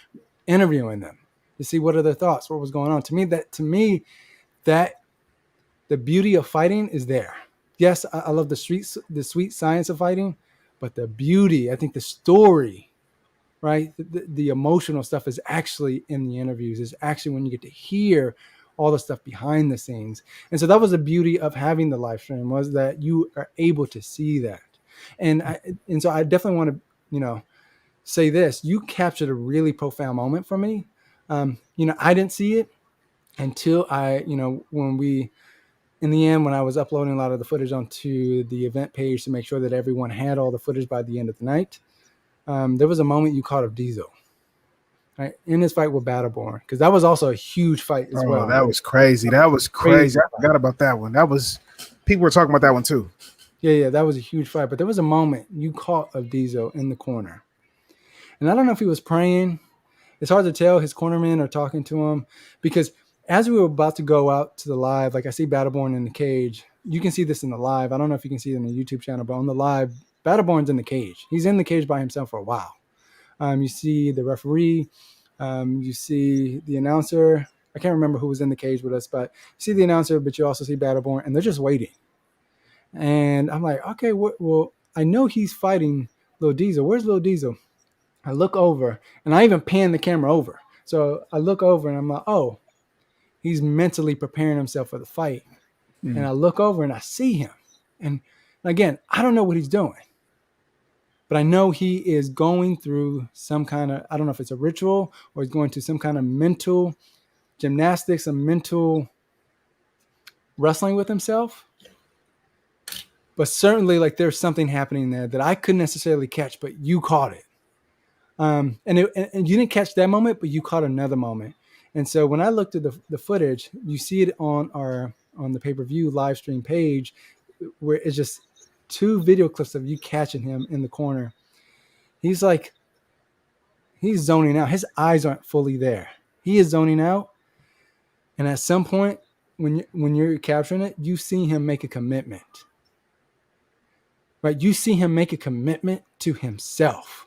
interviewing them to see what are their thoughts, what was going on. To me, that the beauty of fighting is there. Yes, I love the sweet science of fighting, but the beauty, I think the story, right, the emotional stuff is actually in the interviews, is actually when you get to hear all the stuff behind the scenes. And so that was the beauty of having the live stream, was that you are able to see that. And so I definitely want to, you know, say this: you captured a really profound moment for me. You know, I didn't see it until in the end, when I was uploading a lot of the footage onto the event page to make sure that everyone had all the footage by the end of the night, there was a moment you caught of Diesel, right, in his fight with Battleborn, because that was also a huge fight as well. That was crazy. That was crazy. I forgot about that one. People were talking about that one too. Yeah, that was a huge fight. But there was a moment you caught of Diesel in the corner. And I don't know if he was praying. It's hard to tell. His cornermen are talking to him, because as we were about to go out to the live, like I see Battleborn in the cage. You can see this in the live. I don't know if you can see it in the YouTube channel, but on the live, Battleborn's in the cage. He's in the cage by himself for a while. You see the referee. You see the announcer. I can't remember who was in the cage with us, but you see the announcer, but you also see Battleborn, and they're just waiting. And I'm like, okay, well, I know he's fighting Lil Diesel. Where's Lil Diesel? I look over, and I even pan the camera over. So I look over, and I'm like, oh, he's mentally preparing himself for the fight. Mm. And I look over, and I see him. And again, I don't know what he's doing, but I know he is going through some kind of, I don't know if it's a ritual or he's going to some kind of mental gymnastics, some mental wrestling with himself. But certainly, like, there's something happening there that I couldn't necessarily catch, but you caught it. And you didn't catch that moment, but you caught another moment. And so when I looked at the footage, you see it on the pay-per-view live stream page, where it's just 2 video clips of you catching him in the corner. He's zoning out. His eyes aren't fully there. He is zoning out. And at some point, when you're capturing it, you see him make a commitment. Right? You see him make a commitment to himself.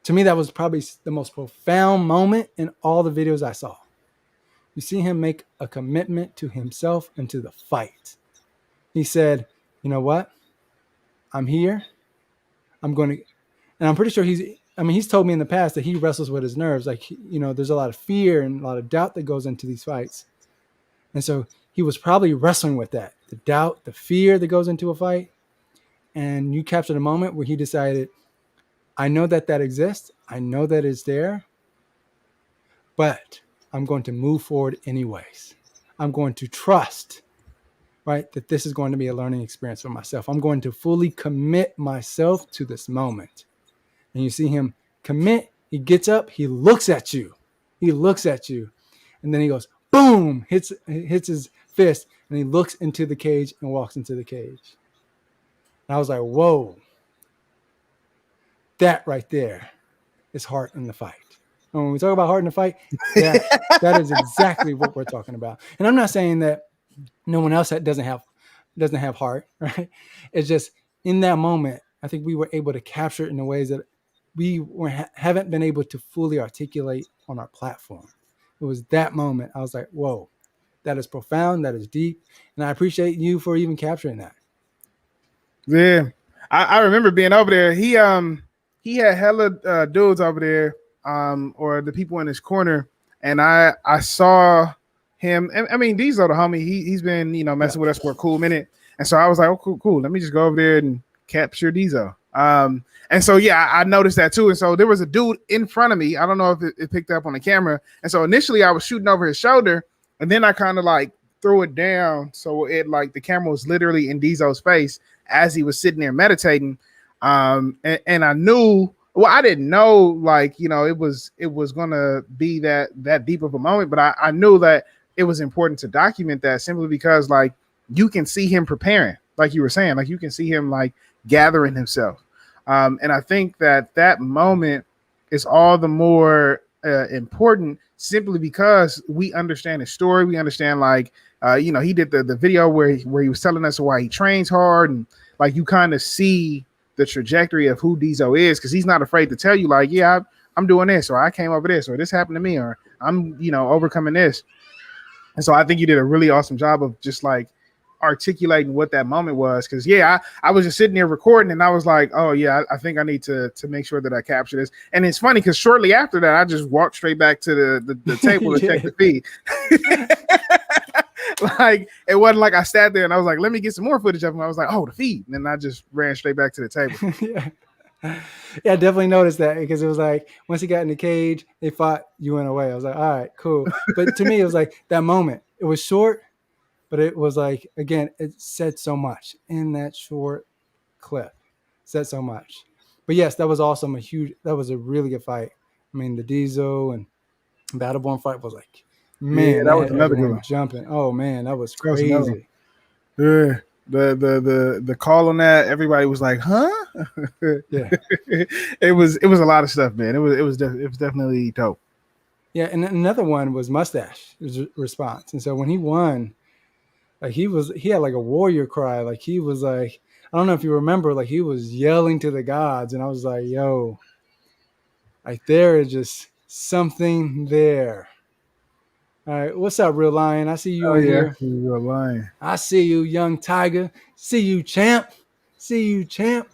To me, that was probably the most profound moment in all the videos I saw. You see him make a commitment to himself and to the fight. He said, you know what? I'm here. I'm going to, and I'm pretty sure he's told me in the past that he wrestles with his nerves. Like, you know, there's a lot of fear and a lot of doubt that goes into these fights. And so he was probably wrestling with that, the doubt, the fear that goes into a fight. And you captured a moment where he decided, I know that exists. I know that it's there, but I'm going to move forward anyways. I'm going to trust, right, that this is going to be a learning experience for myself. I'm going to fully commit myself to this moment. And you see him commit. He gets up. He looks at you. And then he goes, boom, hits his fist. And he looks into the cage and walks into the cage. And I was like, whoa. That right there is heart in the fight. And when we talk about heart in the fight, that is exactly what we're talking about. And I'm not saying that no one else doesn't have heart, right? It's just in that moment, I think we were able to capture it in the ways that we haven't been able to fully articulate on our platform. It was that moment. I was like, whoa, that is profound. That is deep. And I appreciate you for even capturing that. Yeah, I remember being over there. He had hella dudes over there, or the people in his corner, and I saw him. I mean, these are the homie. He's been Yeah. messing with us for a cool minute, and so I was like, oh, cool. Let me just go over there and capture Diesel. And so yeah, I noticed that too. And so there was a dude in front of me. I don't know if it picked up on the camera. And so initially I was shooting over his shoulder, and then I kind of like threw it down so it like the camera was literally in Diesel's face as he was sitting there meditating. And I knew, well, I didn't know like it was gonna be that deep of a moment, but I knew that it was important to document that simply because like you can see him preparing, like you were saying, like you can see him like gathering himself. And I think that moment is all the more important simply because we understand his story. We understand like he did the video where he was telling us why he trains hard, and like you kind of see the trajectory of who Diesel is, because he's not afraid to tell you like, yeah, I'm doing this, or I came over this, or this happened to me, or I'm overcoming this. And so I think you did a really awesome job of just like articulating what that moment was. Because yeah, I was just sitting there recording, and I was like, oh yeah, I think I need to make sure that I capture this. And it's funny because shortly after that, I just walked straight back to the table to check the feed. Like it wasn't like I sat there and I was like, let me get some more footage of him. I was like, oh, the feed, and then I just ran straight back to the table. Yeah, I definitely noticed that, because it was like once he got in the cage, they fought, you went away. I was like, all right, cool. But to me, it was like that moment. It was short, but it was like, again, it said so much in that short clip. Said so much. But yes, that was awesome. That was a really good fight. I mean, the Diesel and Battleborn fight was like, man, Yeah, that was had another good everyone one. jumping. Oh man, that was That was another one. crazy. Yeah. The call on that, everybody was like, huh? Yeah. It was a lot of stuff, man. It was definitely dope. Yeah, and another one was Mustache's response. And so when he won, like he had like a warrior cry. Like he was like, I don't know if you remember, like he was yelling to the gods, and I was like, yo, like there is just something there. All right, what's up, Real Lion? I see you Oh in yeah, here. you're lying. I see you, young tiger. See you, champ. See you, champ.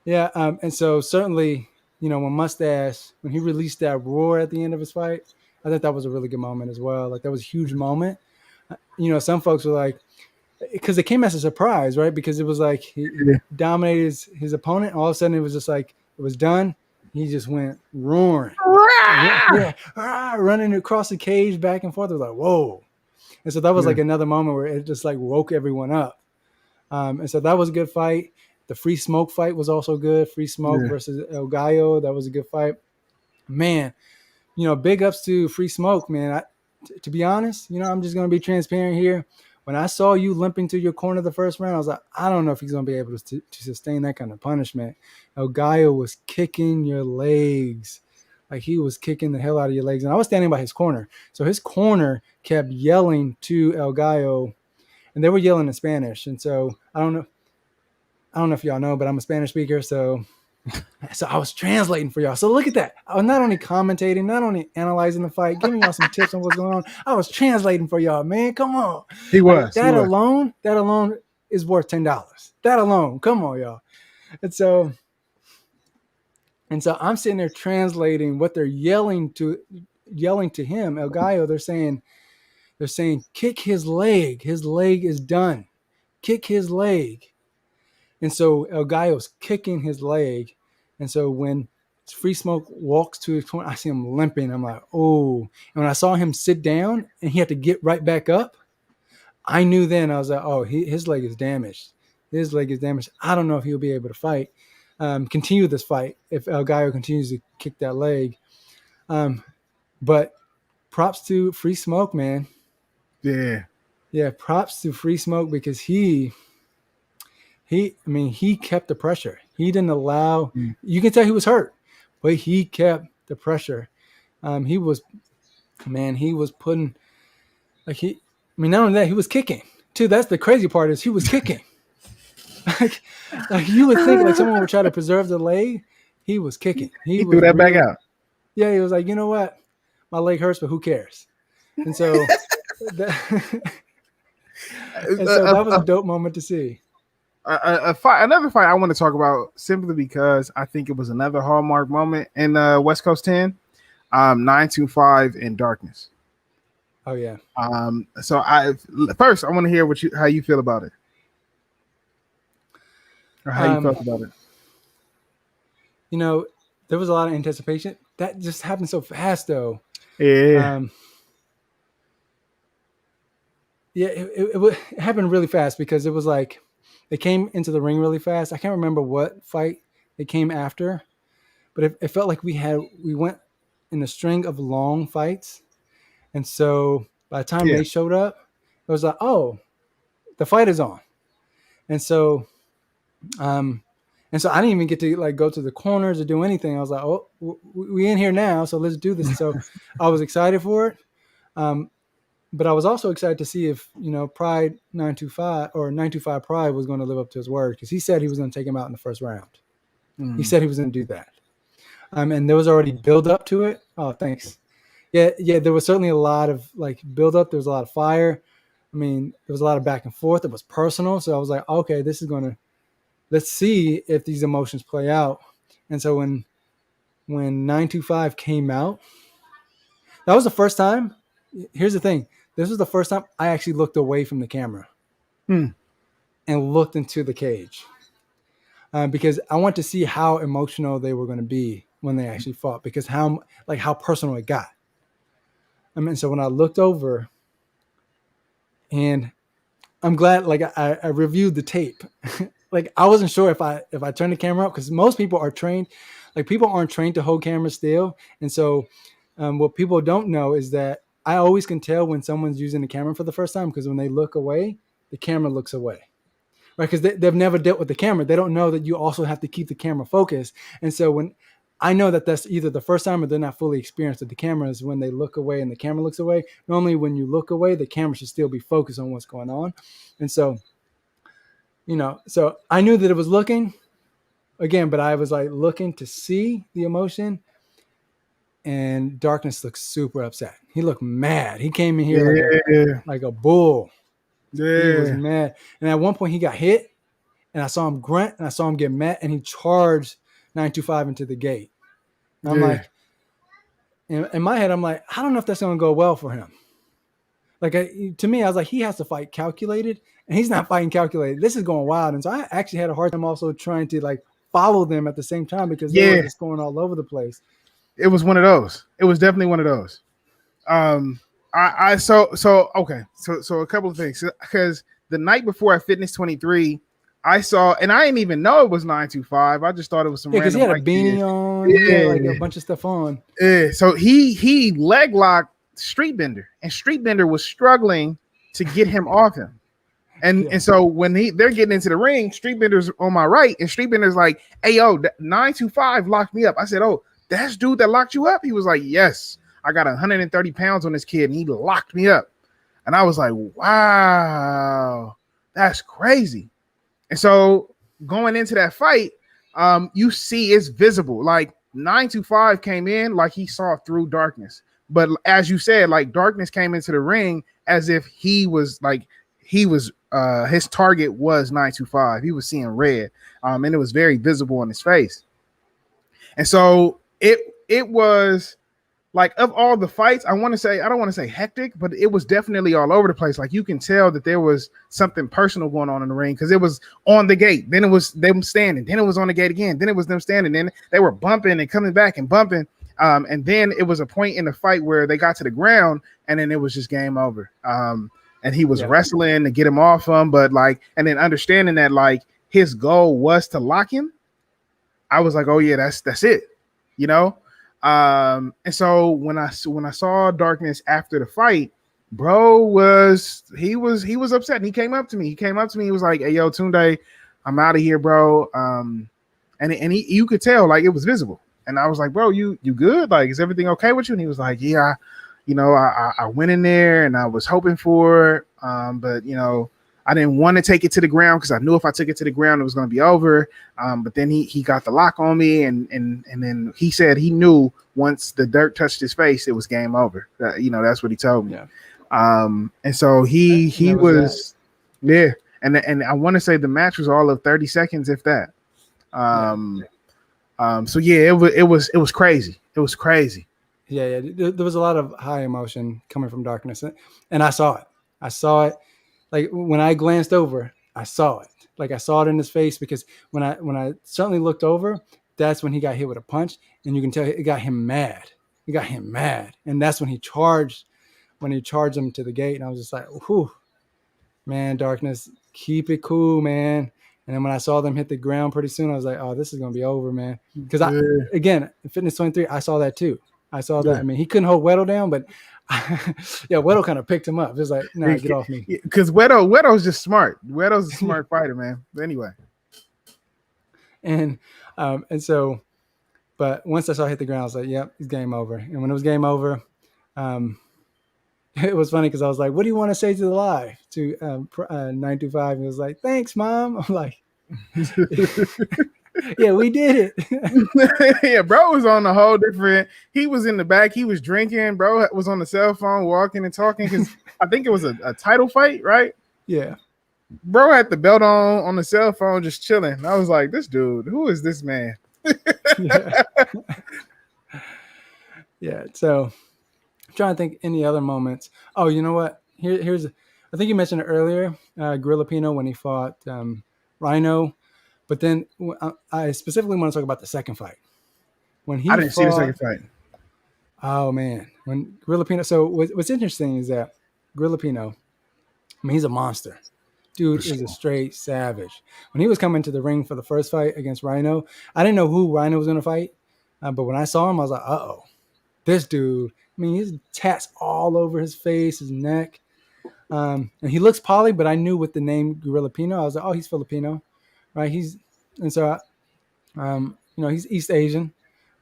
Yeah, and so certainly, when he released that roar at the end of his fight, I think that was a really good moment as well. Like that was a huge moment. Some folks were like, because it came as a surprise, right? Because it was like he Yeah. dominated his opponent. All of a sudden, it was just like it was done. He just went roaring, yeah, running across the cage back and forth. It was like, whoa. And so that was like another moment where it just like woke everyone up. And so that was a good fight. The Free Smoke fight was also good. Free Smoke versus El Gallo. That was a good fight. Man, big ups to Free Smoke, man. To be honest, I'm just going to be transparent here. When I saw you limping to your corner the first round, I was like, I don't know if he's going to be able to sustain that kind of punishment. El Gallo was kicking your legs. Like he was kicking the hell out of your legs. And I was standing by his corner. So his corner kept yelling to El Gallo, and they were yelling in Spanish. And so I don't know if y'all know, but I'm a Spanish speaker. So I was translating for y'all. So look at that. I was not only commentating, not only analyzing the fight, giving y'all some tips on what's going on. I was translating for y'all, man. Come on. He was. That alone is worth $10. That alone. Come on, y'all. And so I'm sitting there translating what they're yelling to him, El Gallo. They're saying, kick his leg. His leg is done. Kick his leg. And so El Gallo's kicking his leg. And so when Free Smoke walks to his corner, I see him limping. I'm like, oh. And when I saw him sit down and he had to get right back up, I knew then. I was like, oh, his leg is damaged. His leg is damaged. I don't know if he'll be able to fight, continue this fight if El Gallo continues to kick that leg. But props to Free Smoke, man. Yeah. Yeah, props to Free Smoke, because he kept the pressure. He didn't allow. You can tell he was hurt, but he kept the pressure. He was putting not only that, he was kicking too. That's the crazy part, is he was kicking. like you would think like someone would try to preserve the leg. He was kicking. He threw that back out. Yeah, he was like, you know what, my leg hurts, but who cares? And so that was a dope moment to see. another fight I want to talk about simply because I think it was another hallmark moment in West Coast 10. 925 in Darkness. Oh yeah. So I want to hear how you feel about it, or how you felt about it. You know, there was a lot of anticipation. That just happened so fast, though. Yeah. It happened really fast because it was like they came into the ring really fast. I can't remember what fight they came after, but it felt like we went in a string of long fights. And so by the time they showed up, it was like, oh, the fight is on. And so I didn't even get to like go to the corners or do anything. I was like, oh, we in here now, so let's do this. So I was excited for it. But I was also excited to see if, Pride 925 or 925 Pride was going to live up to his word, because he said he was going to take him out in the first round. He said he was going to do that. And there was already build up to it. Oh, thanks. Yeah, there was certainly a lot of like build up. There was a lot of fire. I mean, there was a lot of back and forth. It was personal. So I was like, okay, let's see if these emotions play out. And so when 925 came out, that was the first time. Here's the thing. This was the first time I actually looked away from the camera and looked into the cage, because I want to see how emotional they were going to be when they actually fought, because how personal it got. I mean, so when I looked over, and I'm glad, like I reviewed the tape. Like I wasn't sure if I turned the camera up, because most people are trained, like people aren't trained to hold cameras still. And so what people don't know is that I always can tell when someone's using the camera for the first time, because when they look away, the camera looks away, right? Because they've never dealt with the camera. They don't know that you also have to keep the camera focused. And so when I know that that's either the first time or they're not fully experienced with the camera, is when they look away and the camera looks away. Normally when you look away, the camera should still be focused on what's going on. And so, so I knew that it was looking again, but I was like looking to see the emotion. And Darkness looked super upset. He looked mad. He came in here like a bull. Yeah. He was mad. And at one point he got hit, and I saw him grunt, and I saw him get mad, and he charged 925 into the gate. And I'm like, in my head, I'm like, I don't know if that's going to go well for him. Like to me, I was like, he has to fight calculated, and he's not fighting calculated. This is going wild. And so I actually had a hard time also trying to like follow them at the same time, because they were just going all over the place. It was one of those. It was definitely one of those. Okay. So a couple of things, because the night before at Fitness 23, I saw, and I didn't even know it was 925. I just thought it was some because he had a beanie on, he had like a bunch of stuff on. Yeah. So he leg locked Streetbender, and Streetbender was struggling to get him off him. And so when they're getting into the ring, Streetbender's on my right, and Streetbender's like, "Hey yo, 925 locked me up." I said, "Oh, that's dude that locked you up?" He was like, "Yes, I got 130 pounds on this kid, and he locked me up." And I was like, "Wow, that's crazy." And so going into that fight, you see it's visible. Like 925 came in like he saw through Darkness. But as you said, like Darkness came into the ring as if his target was 925. He was seeing red. And it was very visible on his face. And so it was like, of all the fights, I don't want to say hectic, but it was definitely all over the place. Like you can tell that there was something personal going on in the ring, because it was on the gate, then it was them standing, then it was on the gate again, then it was them standing, then they were bumping and coming back and bumping. And then it was a point in the fight where they got to the ground, and then it was just game over. And he was wrestling to get him off him, but like, and then understanding that like his goal was to lock him, I was like, oh yeah, that's it, And so when I saw Darkness after the fight, bro was upset, and he came up to me. He was like, "Hey, yo, Tunde, I'm out of here, bro." And you could tell, like, it was visible. And I was like, "Bro, you good? Like, is everything okay with you?" And he was like, "Yeah, I went in there and I was hoping for it, but I didn't want to take it to the ground, because I knew if I took it to the ground, it was going to be over. But then he got the lock on me, and then he said he knew once the dirt touched his face, it was game over. That's what he told me. Yeah. And so he was. And and I want to say the match was all of 30 seconds, if that. So yeah, it was crazy. It was crazy. Yeah. There was a lot of high emotion coming from Darkness, and I saw it. I saw it. Like when I glanced over, I saw it. Like I saw it in his face, because when I certainly looked over, that's when he got hit with a punch, and you can tell it got him mad. It got him mad, and that's when he charged him to the gate, and I was just like, whew, man, Darkness, keep it cool, man. And then when I saw them hit the ground pretty soon, I was like, oh, this is gonna be over, man. Because again, Fitness 23, I saw that too. I saw that. I mean, he couldn't hold Weddle down, but yeah, Weddle kind of picked him up. Just like, nah, get off me. Because Weddle's just smart. Weddle's a smart fighter, man. But anyway. And so, but once I saw it hit the ground, I was like, yep, it's game over. And when it was game over, it was funny because I was like, what do you want to say to the live? To 925. He was like, thanks, Mom. I'm like, yeah, we did it. Yeah, bro was on a whole different. He was in the back. He was drinking. Bro was on the cell phone, walking and talking, because I think it was a title fight, right? Yeah. Bro had the belt on the cell phone, just chilling. I was like, this dude, who is this man? Yeah. So I'm trying to think any other moments. Oh, you know what? Here's I think you mentioned it earlier, Gorilla Pino when he fought Rhino. But then I specifically want to talk about the second fight. When he I didn't see the second fight. Oh, man. When Gorilla Pino. So what's interesting is that Gorilla Pino, I mean, he's a monster. Dude is a straight savage. When he was coming to the ring for the first fight against Rhino, I didn't know who Rhino was going to fight. But when I saw him, I was like, uh-oh. This dude, I mean, he's tats all over his face, his neck. And he looks poly, but I knew with the name Gorilla Pino, I was like, oh, he's Filipino. Right, he's East Asian.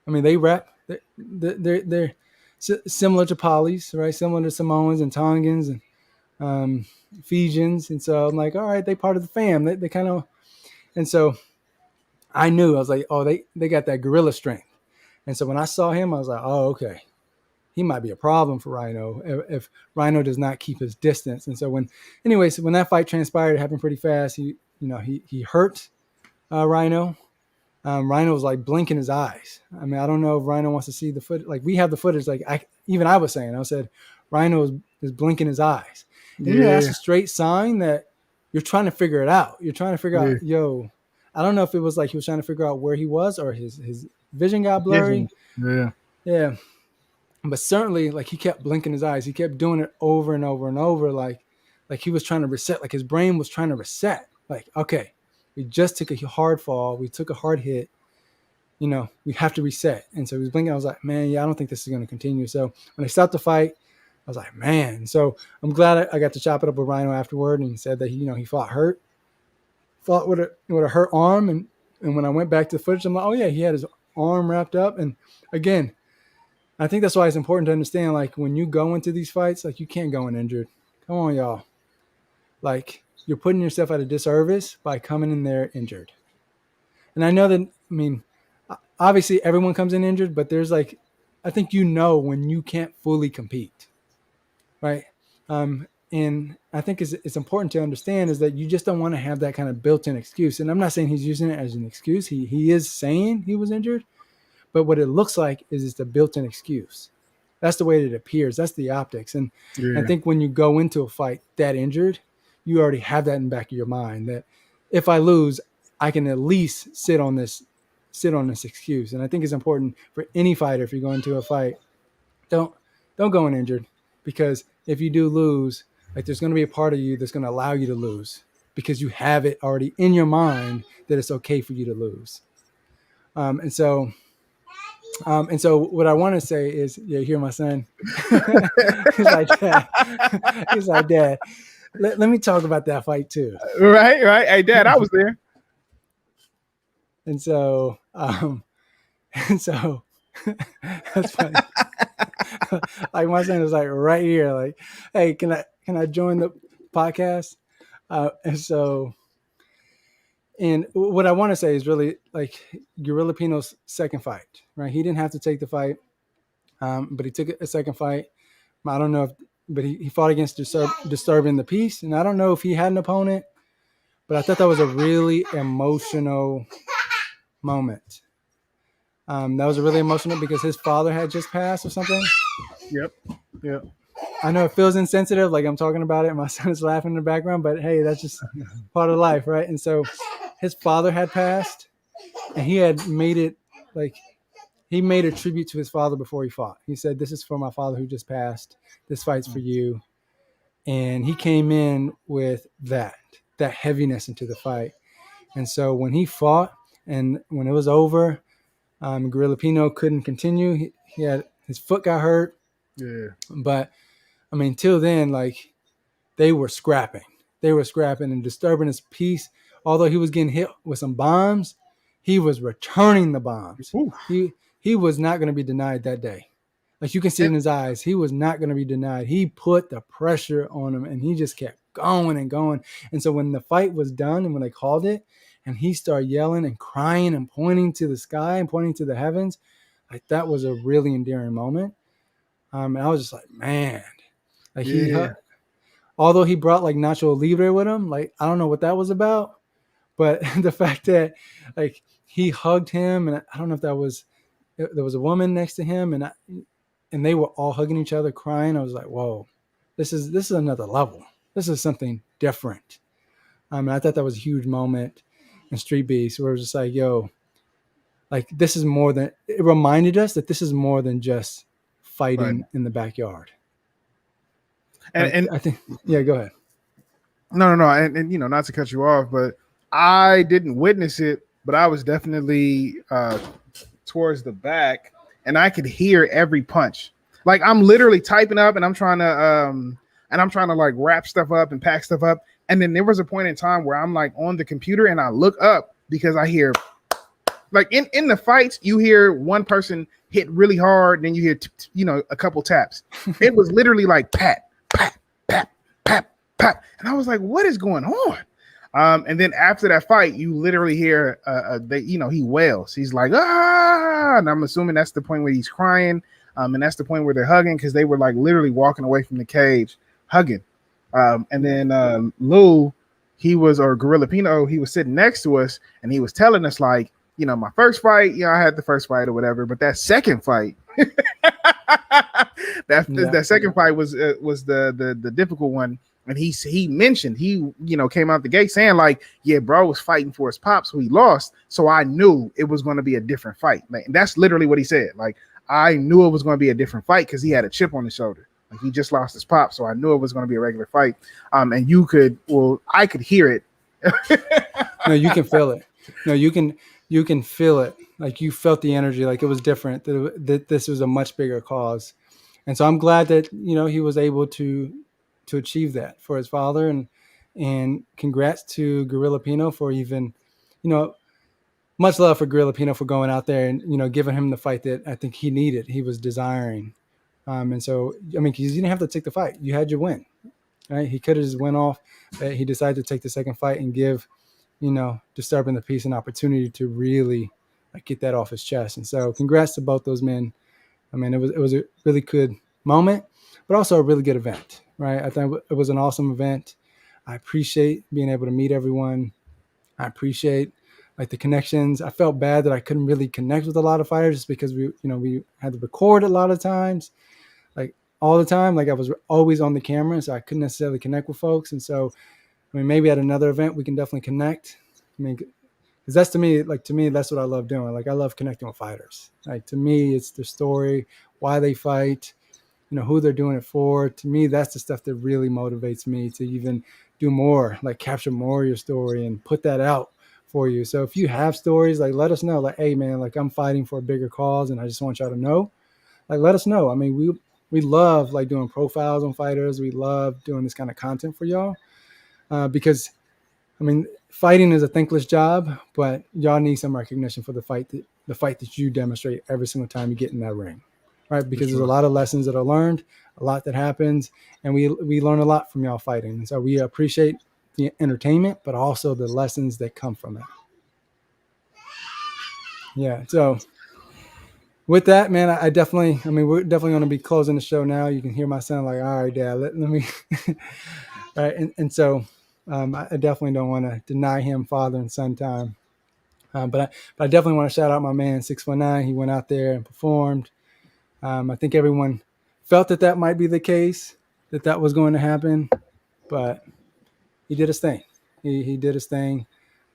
I mean, they rep. They're similar to Polys, right? Similar to Samoans and Tongans and Fijians. And so I'm like, all right, they part of the fam. They kind of, and so I knew. I was like, oh, they got that gorilla strength. And so when I saw him, I was like, oh, okay, he might be a problem for Rhino if Rhino does not keep his distance. And so when that fight transpired, it happened pretty fast. He hurt Rhino. Rhino was like blinking his eyes. I mean, I don't know if Rhino wants to see the footage. Like we have the footage. Like I was saying, I said, Rhino is blinking his eyes. And that's a straight sign that you're trying to figure it out. You're trying to figure out, I don't know if it was like he was trying to figure out where he was or his vision got blurry. Yeah. But certainly, like he kept blinking his eyes. He kept doing it over and over and over. Like he was trying to reset. Like his brain was trying to reset. Like, okay, we just took a hard fall. We took a hard hit. We have to reset. And so he was blinking. I was like, man, I don't think this is going to continue. So when I stopped the fight, I was like, man. So I'm glad I got to chop it up with Rhino afterward. And he said that he fought with a hurt arm. And when I went back to the footage, I'm like, oh yeah, he had his arm wrapped up. And again, I think that's why it's important to understand, like when you go into these fights, like you can't go in injured. Come on, y'all. Like, you're putting yourself at a disservice by coming in there injured. And I know that, I mean, obviously everyone comes in injured, but there's like, I think when you can't fully compete, right? And I think it's important to understand is that you just don't want to have that kind of built-in excuse. And I'm not saying he's using it as an excuse. He is saying he was injured, but what it looks like is it's a built-in excuse. That's the way that it appears. That's the optics. And I think when you go into a fight that injured, you already have that in the back of your mind that if I lose, I can at least sit on this excuse. And I think it's important for any fighter, if you go into a fight, don't go in injured, because if you do lose, like there's going to be a part of you that's going to allow you to lose because you have it already in your mind that it's okay for you to lose. And so what I want to say is, hear my son. He's like, Dad, let me talk about that fight too. Right. Hey, Dad, I was there. And so that's funny. Like my son was like right here, like, hey, can I join the podcast? And what I want to say is really like Gorilla Pino's second fight, right? He didn't have to take the fight, but he took a second fight. I don't know but he fought against disturbing the peace, and I don't know if he had an opponent But I thought that was a really emotional moment. That was really emotional because his father had just passed or something. Yep. Yep. I know it feels insensitive, like I'm talking about it, and my son is laughing in the background, but hey, that's just part of life, right? And so his father had passed, and he had made it like he made a tribute to his father before he fought. He said, "This is for my father who just passed. This fight's for you." And he came in with that heaviness into the fight. And so when he fought and when it was over, Gorilla Pino couldn't continue. He had his foot got hurt. Yeah. But I mean, till then, like they were scrapping. They were scrapping and disturbing his peace. Although he was getting hit with some bombs, he was returning the bombs. Ooh. He was not going to be denied that day. Like you can see it in his eyes, he was not going to be denied. He put the pressure on him, and he just kept going and going. And so when the fight was done and when they called it, and he started yelling and crying and pointing to the sky and pointing to the heavens, like that was a really endearing moment. And I was just like, man, like although he brought like Nacho Libre with him, like I don't know what that was about, but the fact that like he hugged him, and I don't know if there was a woman next to him, and they were all hugging each other, crying. I was like, whoa, this is another level. This is something different. And I thought that was a huge moment in Street Beefs where it was just like, yo, like this is more than, it reminded us that this is more than just fighting in the backyard. And I think, yeah, go ahead. No. And you know, not to cut you off, but I didn't witness it, but I was definitely towards the back, and I could hear every punch. Like I'm literally typing up, and I'm trying to like wrap stuff up and pack stuff up. And then there was a point in time where I'm like on the computer and I look up because I hear like in the fights, you hear one person hit really hard, then you hear a couple taps. It was literally like pat, pat, pat, pat, pat. And I was like, what is going on? And then after that fight, you literally hear he wails. He's like, ah, and I'm assuming that's the point where he's crying. And that's the point where they're hugging, because they were like literally walking away from the cage hugging. And then Lou, or Gorilla Pino, he was sitting next to us, and he was telling us like, my first fight, I had the first fight or whatever, but that second fight, that second fight was the difficult one. And he mentioned, he came out the gate saying like, yeah, bro was fighting for his pops who he lost, so I knew it was going to be a different fight. Like, and that's literally what he said. Like, I knew it was going to be a different fight because he had a chip on his shoulder. Like, he just lost his pop, so I knew it was going to be a regular fight. And I could hear it. No, you can feel it. No, you can feel it. Like you felt the energy, like it was different, that this was a much bigger cause. And so I'm glad that, he was able to achieve that for his father, and congrats to Gorilla Pino for even, much love for Gorilla Pino for going out there and, giving him the fight that I think he needed, he was desiring. And so, I mean, because you didn't have to take the fight. You had your win, right? He could have just went off. He decided to take the second fight and give, Disturbing the Peace an opportunity to really get that off his chest. And so congrats to both those men. I mean, it was a really good moment, but also a really good event, right? I think it was an awesome event. I appreciate being able to meet everyone. I appreciate the connections. I felt bad that I couldn't really connect with a lot of fighters just because we had to record a lot of times, like all the time. Like I was always on the camera, so I couldn't necessarily connect with folks. And so, I mean, maybe at another event we can definitely connect. I mean, because that's to me, that's what I love doing. Like I love connecting with fighters. Like to me, it's their story, why they fight, who they're doing it for. To me, that's the stuff that really motivates me to even do more, like capture more of your story and put that out for you. So if you have stories, like let us know, like, hey man, like I'm fighting for a bigger cause and I just want y'all to know, like, let us know. I mean, we love like doing profiles on fighters. We love doing this kind of content for y'all because I mean, fighting is a thankless job, but y'all need some recognition for the fight that you demonstrate every single time you get in that ring, right? Because there's a lot of lessons that are learned, a lot that happens, and we learn a lot from y'all fighting. And so we appreciate the entertainment, but also the lessons that come from it. Yeah. So with that, man, we're definitely going to be closing the show now. You can hear my son like, all right, Dad, let me. All right. And so I definitely don't want to deny him father and son time. But I definitely want to shout out my man 619. He went out there and performed. I think everyone felt that might be the case, that was going to happen, but he did his thing. He did his thing.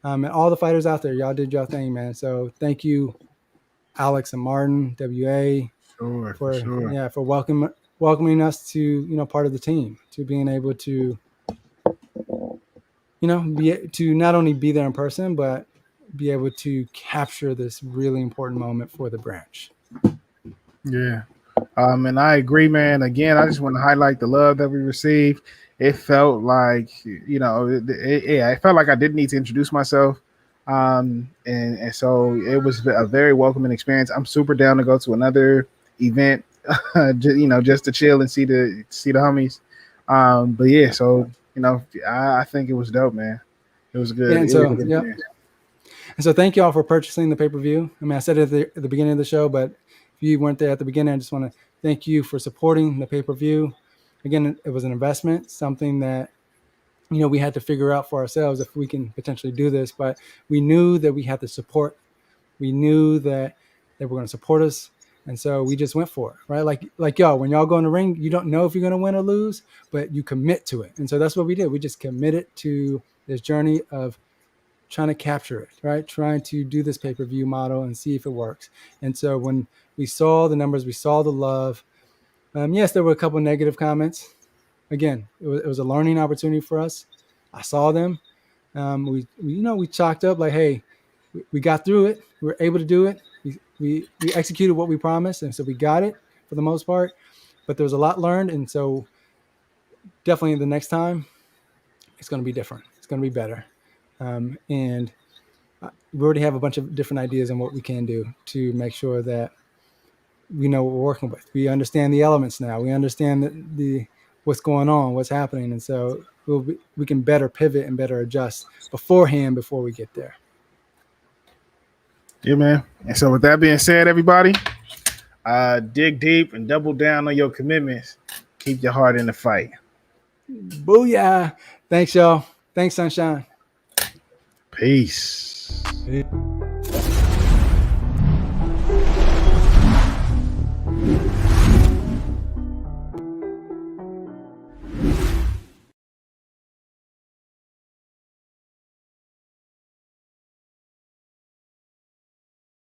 And all the fighters out there, y'all did your thing, man. So thank you, Alex and Martin, WA, for welcoming us to part of the team, to being able to to not only be there in person, but be able to capture this really important moment for the branch. Yeah. And I agree, man. Again, I just want to highlight the love that we received. It felt like, it felt like I didn't need to introduce myself. And so it was a very welcoming experience. I'm super down to go to another event, just to chill and see the homies. But yeah, so, I think it was dope, man. It was good. Yeah, and so thank you all for purchasing the pay-per-view. I mean, I said it at the beginning of the show, but if you weren't there at the beginning, I just want to thank you for supporting the pay-per-view. Again, it was an investment, something that, we had to figure out for ourselves if we can potentially do this, but we knew that we had the support. We knew that they were going to support us. And so we just went for it, right? Like y'all, when y'all go in the ring, you don't know if you're going to win or lose, but you commit to it. And so that's what we did. We just committed to this journey of trying to capture it, right? Trying to do this pay-per-view model and see if it works. And so when we saw the numbers, we saw the love. Yes, there were a couple of negative comments. Again, it was a learning opportunity for us. I saw them. We chalked up like, hey, we got through it. We were able to do it. We executed what we promised, and so we got it for the most part. But there was a lot learned, and so definitely the next time, it's going to be different. It's going to be better. And we already have a bunch of different ideas on what we can do to make sure that we know what we're working with. We understand the elements now. We understand the what's going on, what's happening, and so we can better pivot and better adjust beforehand before we get there. Yeah, man. And so with that being said, everybody, dig deep and double down on your commitments. Keep your heart in the fight. Booyah. Thanks, y'all. Thanks, Sunshine. Peace.